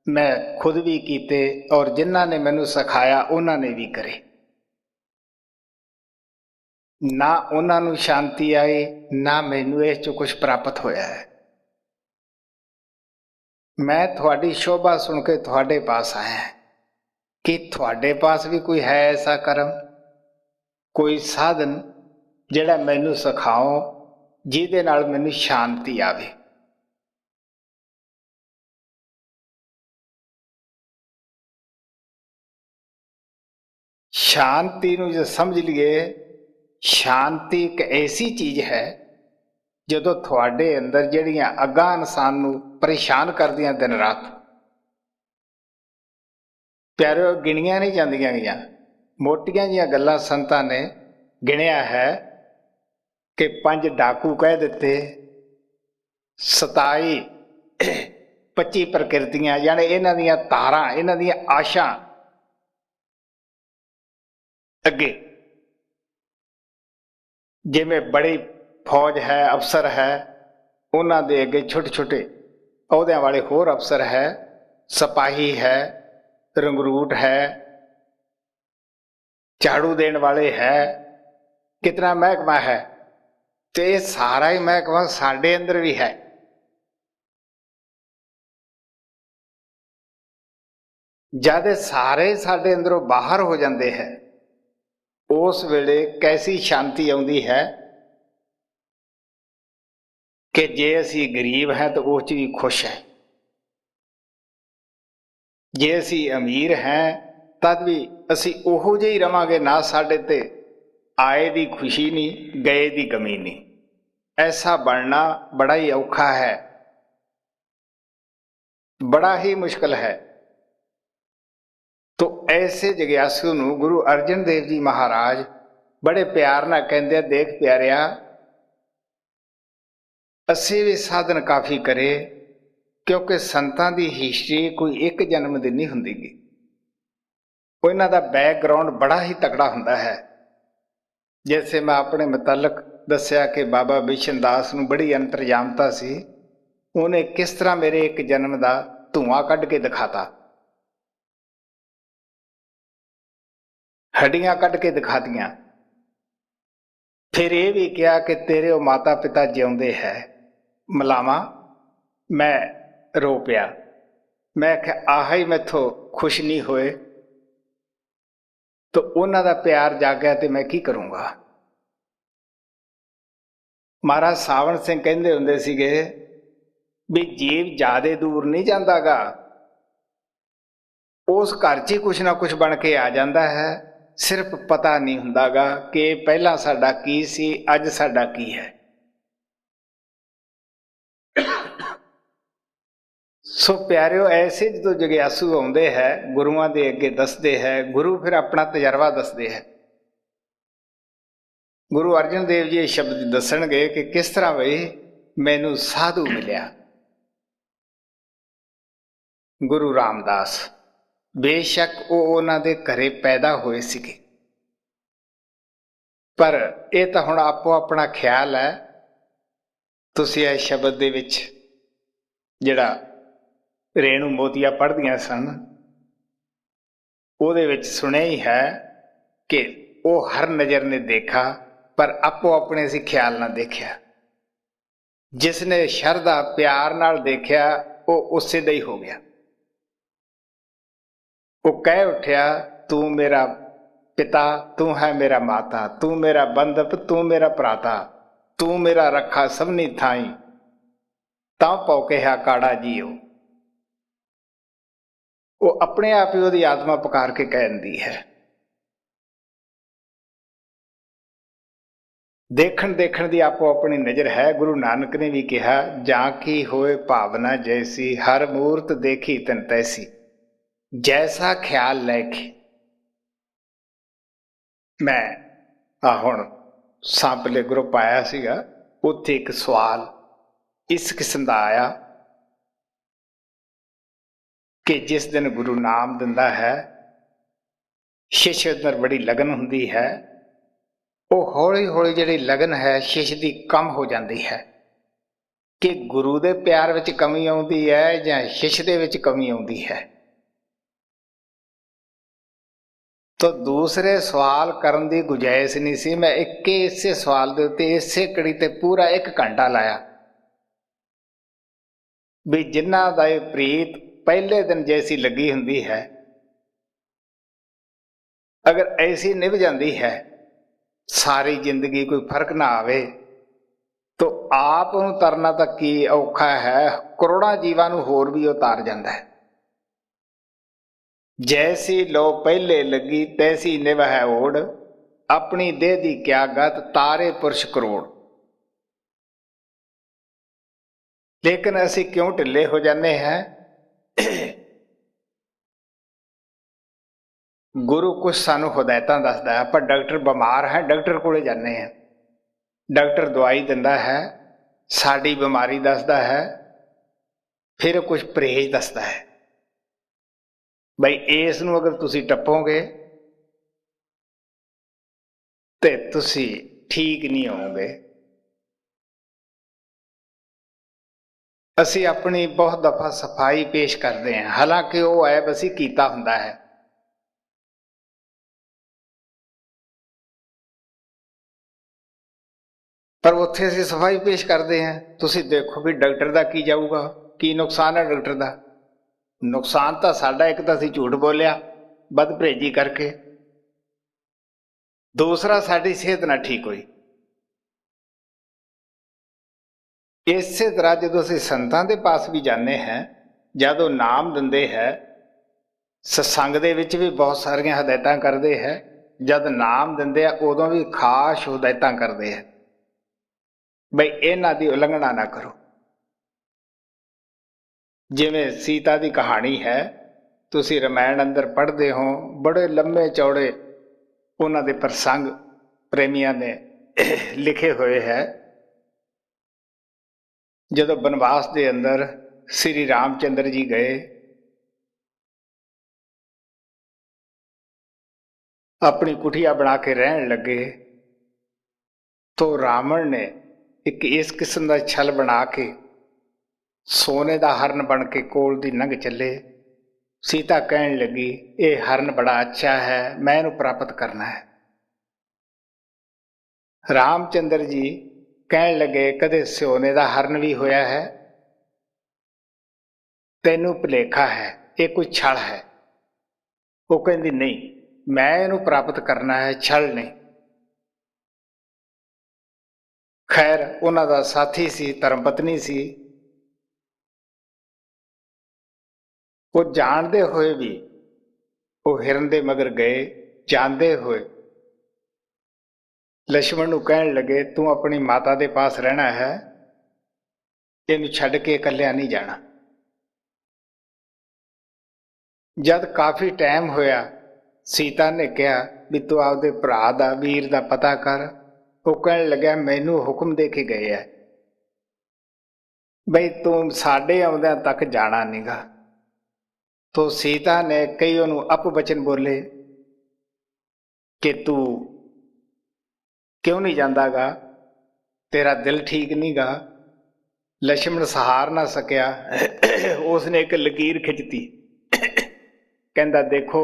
मैं खुद भी कीते और जिन्हां ने मैनू सिखाया उन्होंने भी करे। ना उन्हां नू शांति आई, ना मैनू इस चो कुछ प्राप्त होया है। मैं थोड़ी शोभा सुन के थोड़े पास आया कि थोड़े पास भी कोई है ऐसा कर्म, कोई साधन जिहड़ा मैनू सिखाओ जिहदे नाल मैनू शांति आवे। शांति नू जो समझ लिए, शांति एक ऐसी चीज है ਜਦੋਂ ਤੁਹਾਡੇ ਅੰਦਰ ਜਿਹੜੀਆਂ ਅੱਗਾਂ ਇਨਸਾਨ ਨੂੰ ਪਰੇਸ਼ਾਨ ਕਰਦੀਆਂ ਦਿਨ ਰਾਤ, ਪਿਆਰਿਓ, ਗਿਣੀਆਂ ਨਹੀਂ ਜਾਂਦੀਆਂ ਗਈਆਂ। ਮੋਟੀਆਂ ਜਿਹੀਆਂ ਗੱਲਾਂ ਸੰਤਾਂ ਨੇ ਗਿਣਿਆ ਹੈ ਕਿ 5 ਡਾਕੂ ਕਹਿ ਦਿੱਤੇ, 27 25 ਪ੍ਰਕਿਰਤੀਆਂ, ਯਾਨੀ ਇਹਨਾਂ ਦੀਆਂ ਤਾਰਾਂ, ਇਹਨਾਂ ਦੀਆਂ ਆਸ਼ਾਂ ਅੱਗੇ, ਜਿਵੇਂ ਬੜੀ ਫੌਜ ਹੈ, ਅਫਸਰ ਹੈ, ਉਹਨਾਂ ਦੇ ਅੱਗੇ ਛੋਟੇ ਛੋਟੇ ਅਹੁਦਿਆਂ ਵਾਲੇ ਹੋਰ ਅਫਸਰ ਹੈ, ਸਿਪਾਹੀ ਹੈ, ਰੰਗਰੂਟ ਹੈ, ਝਾੜੂ ਦੇਣ ਵਾਲੇ ਹੈ, ਕਿਤਨਾ ਮਹਿਕਮਾ ਹੈ। ਤੇ ਇਹ ਸਾਰਾ ਹੀ ਮਹਿਕਮਾ ਸਾਡੇ ਅੰਦਰ ਵੀ ਹੈ। ਜਦ ਇਹ ਸਾਰੇ ਸਾਡੇ ਅੰਦਰੋਂ ਬਾਹਰ ਹੋ ਜਾਂਦੇ ਹੈ, ਉਸ ਵੇਲੇ ਕੈਸੀ ਸ਼ਾਂਤੀ ਆਉਂਦੀ ਹੈ ਕਿ ਜੇ ਅਸੀਂ ਗਰੀਬ ਹਾਂ ਤਾਂ ਉਹ 'ਚ ਵੀ ਖੁਸ਼ ਹੈ, ਜੇ ਅਸੀਂ ਅਮੀਰ ਹਾਂ ਤਦ ਵੀ ਅਸੀਂ ਉਹੋ ਜਿਹੇ ਹੀ ਰਵਾਂਗੇ। ਨਾ ਸਾਡੇ ਤੇ ਆਏ ਦੀ ਖੁਸ਼ੀ ਨਹੀਂ, ਗਏ ਦੀ ਗਮੀ ਨਹੀਂ। ਐਸਾ ਬਣਨਾ ਬੜਾ ਹੀ ਔਖਾ ਹੈ, ਬੜਾ ਹੀ ਮੁਸ਼ਕਿਲ ਹੈ। ਤੋ ਐਸੇ ਜਗਿਆਸੂ ਨੂੰ ਗੁਰੂ ਅਰਜਨ ਦੇਵ ਜੀ ਮਹਾਰਾਜ ਬੜੇ ਪਿਆਰ ਨਾਲ ਕਹਿੰਦੇ, ਦੇਖ ਪਿਆਰਿਆ, ਅਸੀਂ ਵੀ ਸਾਧਨ ਕਾਫੀ ਕਰੇ, ਕਿਉਂਕਿ ਸੰਤਾਂ ਦੀ ਹਿਸਟਰੀ ਕੋਈ ਇੱਕ ਜਨਮ ਦੀ ਨਹੀਂ ਹੁੰਦੀ ਗੀ। ਉਹ ਇਹਨਾਂ ਦਾ ਬੈਕਗਰਾਉਂਡ ਬੜਾ ਹੀ ਤਕੜਾ ਹੁੰਦਾ ਹੈ। ਜੈਸੇ ਮੈਂ ਆਪਣੇ ਮੁਤਲਕ ਦੱਸਿਆ ਕਿ ਬਾਬਾ ਬਿਸ਼ਨ ਦਾਸ ਨੂੰ ਬੜੀ ਅੰਤਰਜਾਮਤਾ ਸੀ। ਉਹਨੇ ਕਿਸ ਤਰ੍ਹਾਂ ਮੇਰੇ ਇੱਕ ਜਨਮ ਦਾ ਧੂੰਆਂ ਕੱਢ ਕੇ ਦਿਖਾਤਾ, ਹੱਡੀਆਂ ਕੱਢ ਕੇ ਦਿਖਾਤੀਆਂ। ਫਿਰ ਇਹ ਵੀ ਕਿਹਾ ਕਿ ਤੇਰੇ ਉਹ ਮਾਤਾ ਪਿਤਾ ਜਿਉਂਦੇ ਹੈ। ਮਲਾਵਾਂ ਮੈਂ ਰੋ ਪਿਆ। ਮੈਂ ਕਿਹਾ ਆਹ ਹੀ ਮੈਥੋਂ ਖੁਸ਼ ਨਹੀਂ ਹੋਏ, ਤਾਂ ਉਹਨਾਂ ਦਾ ਪਿਆਰ ਜਾਗਿਆ ਤੇ ਮੈਂ ਕੀ ਕਰੂੰਗਾ। ਮਹਾਰਾਜ ਸਾਵਣ ਸਿੰਘ ਕਹਿੰਦੇ ਹੁੰਦੇ ਸੀਗੇ ਵੀ ਜੀਵ ਜ਼ਿਆਦੇ ਦੂਰ ਨਹੀਂ ਜਾਂਦਾਗਾ, ਉਸ ਘਰ 'ਚ ਹੀ ਕੁਛ ਨਾ ਕੁਛ ਬਣ ਕੇ ਆ ਜਾਂਦਾ ਹੈ। ਸਿਰਫ ਪਤਾ ਨਹੀਂ ਹੁੰਦਾਗਾ ਕਿ ਪਹਿਲਾਂ ਸਾਡਾ ਕੀ ਸੀ, ਅੱਜ ਸਾਡਾ ਕੀ ਹੈ। ਸੋ ਪਿਆਰਿਓ, ਐਸੇ ਜਦੋਂ ਜਗਿਆਸੂ ਆਉਂਦੇ ਹੈ, ਗੁਰੂਆਂ ਦੇ ਅੱਗੇ ਦੱਸਦੇ ਹੈ, ਗੁਰੂ ਫਿਰ ਆਪਣਾ ਤਜਰਬਾ ਦੱਸਦੇ ਹੈ। ਗੁਰੂ ਅਰਜਨ ਦੇਵ ਜੀ ਇਹ ਸ਼ਬਦ ਦੱਸਣਗੇ ਕਿ ਕਿਸ ਤਰ੍ਹਾਂ ਬਈ ਮੈਨੂੰ ਸਾਧੂ ਮਿਲਿਆ। ਗੁਰੂ ਰਾਮਦਾਸ, ਬੇਸ਼ੱਕ ਉਹ ਉਹਨਾਂ ਦੇ ਘਰੇ ਪੈਦਾ ਹੋਏ ਸੀਗੇ, ਪਰ ਇਹ ਤਾਂ ਹੁਣ ਆਪੋ ਆਪਣਾ ਖਿਆਲ ਹੈ। ਤੁਸੀਂ ਇਹ ਸ਼ਬਦ ਦੇ ਵਿੱਚ ਜਿਹੜਾ ਰੇਣੂ ਮੋਤੀਆ ਪੜ੍ਹਦੀਆਂ ਸਨ, ਉਹਦੇ ਵਿੱਚ ਸੁਣਿਆ ਹੀ ਹੈ ਕਿ ਉਹ ਹਰ ਨਜ਼ਰ ਨੇ ਦੇਖਾ, ਪਰ ਆਪੋ ਆਪਣੇ ਸੀ ਖਿਆਲ ਨਾਲ ਦੇਖਿਆ। ਜਿਸ ਨੇ ਸ਼ਰਧਾ ਪਿਆਰ ਨਾਲ ਦੇਖਿਆ, ਉਹ ਉਸੇ ਦਾ ਹੀ ਹੋ ਗਿਆ। ਉਹ ਕਹਿ ਉੱਠਿਆ, ਤੂੰ ਮੇਰਾ ਪਿਤਾ, ਤੂੰ ਹੈ ਮੇਰਾ ਮਾਤਾ, ਤੂੰ ਮੇਰਾ ਬੰਧਪ, ਤੂੰ ਮੇਰਾ ਭਰਾਤਾ, ਤੂੰ ਮੇਰਾ ਰੱਖਾ ਸਭਨੀ ਥਾਈ, ਤਾਂ ਪਉ ਕਿਹਾ ਕਾੜਾ ਜੀਓ। ਉਹ ਆਪਣੇ ਆਪ ਹੀ ਉਹਦੀ ਆਤਮਾ ਪੁਕਾਰ ਕੇ ਕਹਿ ਦਿੰਦੀ ਹੈ। ਦੇਖਣ ਦੇਖਣ ਦੀ ਆਪੋ ਆਪਣੀ ਨਜ਼ਰ ਹੈ। ਗੁਰੂ ਨਾਨਕ ਨੇ ਵੀ ਕਿਹਾ, ਜਾਂ ਕੀ ਹੋਏ ਭਾਵਨਾ ਜੈਸੀ, ਹਰ ਮੂਰਤ ਦੇਖੀ ਤਨ ਤੈਸੀ, ਜੈਸਾ ਖਿਆਲ ਲੈ ਕੇ। ਮੈਂ ਹੁਣ ਸਾਂਪਲੇ ਗਰੁੱਪ ਆਇਆ ਸੀਗਾ, ਉੱਥੇ ਇੱਕ ਸਵਾਲ ਇਸ ਕਿਸਮ ਦਾ ਆਇਆ ਕਿ ਜਿਸ ਦਿਨ ਗੁਰੂ ਨਾਮ ਦਿੰਦਾ ਹੈ, ਸ਼ਿਸ਼ ਅੰਦਰ ਬੜੀ ਲਗਨ ਹੁੰਦੀ ਹੈ। ਉਹ ਹੌਲੀ ਹੌਲੀ ਜਿਹੜੀ ਲਗਨ ਹੈ ਸ਼ਿਸ਼ ਦੀ ਕਮ ਹੋ ਜਾਂਦੀ ਹੈ। ਕਿ ਗੁਰੂ ਦੇ ਪਿਆਰ ਵਿੱਚ ਕਮੀ ਆਉਂਦੀ ਹੈ ਜਾਂ ਸ਼ਿਸ਼ ਦੇ ਵਿੱਚ ਕਮੀ ਆਉਂਦੀ ਹੈ। ਤਾਂ ਦੂਸਰੇ ਸਵਾਲ ਕਰਨ ਦੀ ਗੁੰਜਾਇਸ਼ ਨਹੀਂ ਸੀ। ਮੈਂ ਇਸੇ ਸਵਾਲ ਦੇ ਉੱਤੇ ਇਸੇ ਕੜੀ ਤੇ ਪੂਰਾ 1 ਘੰਟਾ ਲਾਇਆ ਵੀ ਜਿਨ੍ਹਾਂ ਦਾ ਇਹ ਪ੍ਰੀਤ ਪਹਿਲੇ ਦਿਨ ਜੈਸੀ ਲੱਗੀ ਹੁੰਦੀ ਹੈ, ਅਗਰ ਐਸੀ ਨਿਭ ਜਾਂਦੀ ਹੈ, ਸਾਰੀ ਜ਼ਿੰਦਗੀ ਕੋਈ ਫਰਕ ਨਾ ਆਵੇ, ਤਾਂ ਆਪ ਨੂੰ ਤਰਨਾ ਤਾਂ ਕੀ ਔਖਾ ਹੈ, ਕਰੋੜਾਂ ਜੀਵਾਂ ਨੂੰ ਹੋਰ ਵੀ ਉਹ ਤਾਰ ਜਾਂਦਾ ਹੈ। ਜੈਸੀ ਲੋ ਪਹਿਲੇ ਲੱਗੀ, ਤੈਸੀ ਨਿਭ ਹੈ ਓੜ, ਆਪਣੀ ਦੇਹ ਦੀ ਕਿਆ ਗਤ, ਤਾਰੇ ਪੁਰਸ਼ ਕਰੋੜ। लेकिन असी क्यों ढिले हो जाते हैं? गुरु कुछ सानू हदायत दसदा है, आपां डॉक्टर बीमार है डॉक्टर कोले जाने हैं, डॉक्टर दवाई दिंदा है, साडी बीमारी दसदा है, फिर कुछ परहेज दसदा है बई इस नूं अगर तुसी टपोगे तो तुसी ठीक नहीं होवोगे। असी अपनी बहुत दफा सफाई पेश करते हैं, हालांकि वह ऐब असी कीता हुंदा है। पर उत्थे असी सफाई पेश करते हैं, तुसी देखो भी डॉक्टर का की जाऊगा, की नुकसान है डॉक्टर का? नुकसान तो साडा एक तो असी झूठ बोलिया बद परहेजी करके, दूसरा साडी सेहत ना ठीक हुई। इस तरह जो असी संतां दे पास भी जाने हैं, जदों नाम दिंदे है, सत्संग दे विच भी बहुत सारियां हदायतां करते हैं, जद नाम दिंदे आ उदों भी खास हदायतां करते हैं बई इन्हां दी उलंघना ना करो। जिवें सीता की कहानी है, तुसी रामायण अंदर पढ़ते हो, बड़े लंबे चौड़े उन्हां दे प्रसंग प्रेमियां ने लिखे हुए है। जदों बनवास के अंदर श्री रामचंद्र जी गए, अपनी कुटिया बना के रहन लगे, तो रावण ने एक इस किस्म का छल बना के सोने का हरण बन के कोल दी लंघ चले। सीता कहन लगी ये हरण बड़ा अच्छा है, मैं इनू प्राप्त करना है। रामचंद्र जी कहन लगे कदे सोने का हरण भी होया है? तैनू भुलेखा है, ये कोई छल है। वो कहती नहीं, मैं इनू प्राप्त करना है, छल नहीं। खैर उन्हां दा साथी सी, धर्मपत्नी सी, वो जानते हुए भी वो हिरन दे मगर गए, जानते हुए लक्ष्मण नूं कहन लगे तू अपनी माता दे पास रहना है, इनू छड्ड के इकल्लिया नहीं जाना। जद काफी टाइम होया, सीता ने कहा भी तू आपदे भरा दा वीर दा पता कर। वो कहन लगा मैनू हुक्म दे के गए है बई तू साडे आउंदियां तक जाना नहीं गा। तो सीता ने कई उन्होंने अपवचन बोले कि तू क्यों नहीं जाता गा, तेरा दिल ठीक नहीं गा। लक्ष्मण सहार ना सकिया, उसने एक लकीर खिंचती, कहता देखो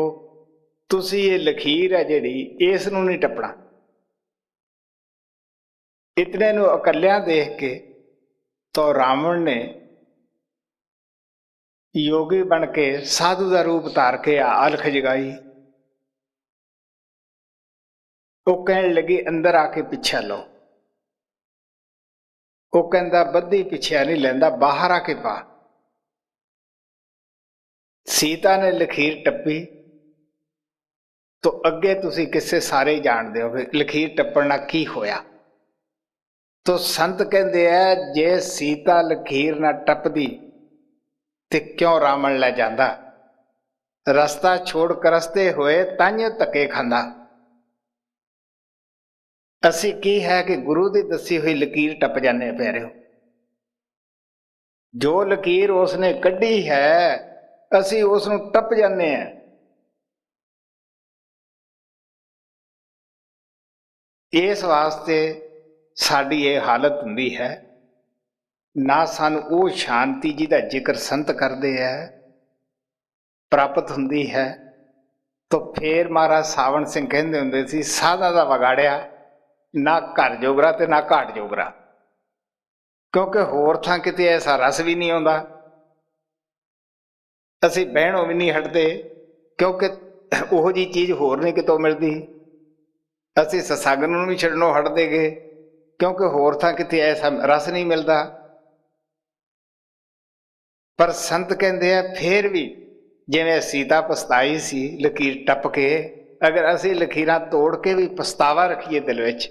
तुसी ये लकीर है जिहड़ी इस नूं नहीं टपना। इतने नूं अकलिया देख के तो रावण ने योगी बन के साधु का रूप धार के अलख जगाई। वो कहन लगी अंदर आके पिछा लो। वो कहता बद्धी पिछा नहीं लेंदा, बाहर आके पा। सीता ने लकीर टप्पी तो अगे तुसी किस्से सारे जानते हो लकीर टप्पण नाल की होया। तो संत कहते हैं जे सीता लकीर ना टपदी ते क्यों रावण लै जांदा, रस्ता छोड़ करसते हुए ताइयों धक्के खांदा। असी की है कि गुरु की दसी हुई लकीर टप जाने प्यारे। जो लकीर उसने कढ़ी है असी उसनूं टप जाने हैं। इस वास्ते साड़ी ये हालत हुंदी है, ना सानू वो शांति जिहदा जिक्र संत करते हैं प्राप्त हुंदी है। तो फिर महाराज सावण सिंह कहते हुंदे सी साधा दा वगाड़िया ना घर जोगरा ते ना घाट जोगरा, क्योंकि होर थां किते ऐसा रस भी नहीं आउंदा। असीं बहणों भी नहीं हटते क्योंकि ओहो जी चीज़ होर नहीं कितों मिलती। असीं सत्संग नूं भी छड्डणों हटदे गए क्योंकि होर थां किते ऐसा रस नहीं मिलता। पर संत कहते हैं फिर भी जिवें सीता पछताई सी लकीर टप के, अगर असीं लकीरां तोड़ के भी पछतावा रखीए दिल विच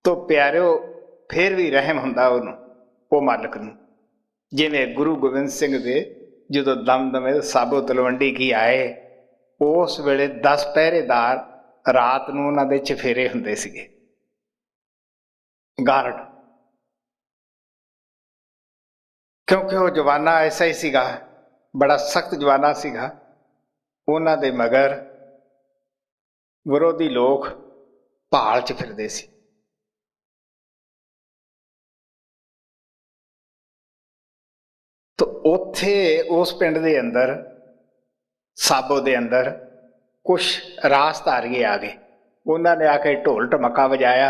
तो प्यारिओ फिर भी रहम हुंदा उहनूं, वो मालक नूं। जिवें गुरु गोबिंद सिंह दे जदों दमदमे साबो तलवंडी की आए, उस वेले 10 पहरेदार रात नूं उन्हां दे चफेरे हुंदे सीगे, गार्ड, क्योंकि वो जवाना ऐसा ही सीगा, बड़ा सख्त जवाना सीगा। उन्हां दे मगर विरोधी लोग भाल च फिरदे सी। तो उत्थे उस पिंड दे अंदर साबो दे अंदर कुछ रासधारिये आ गए। उन्होंने आके ढोल ढमक्का वजाया,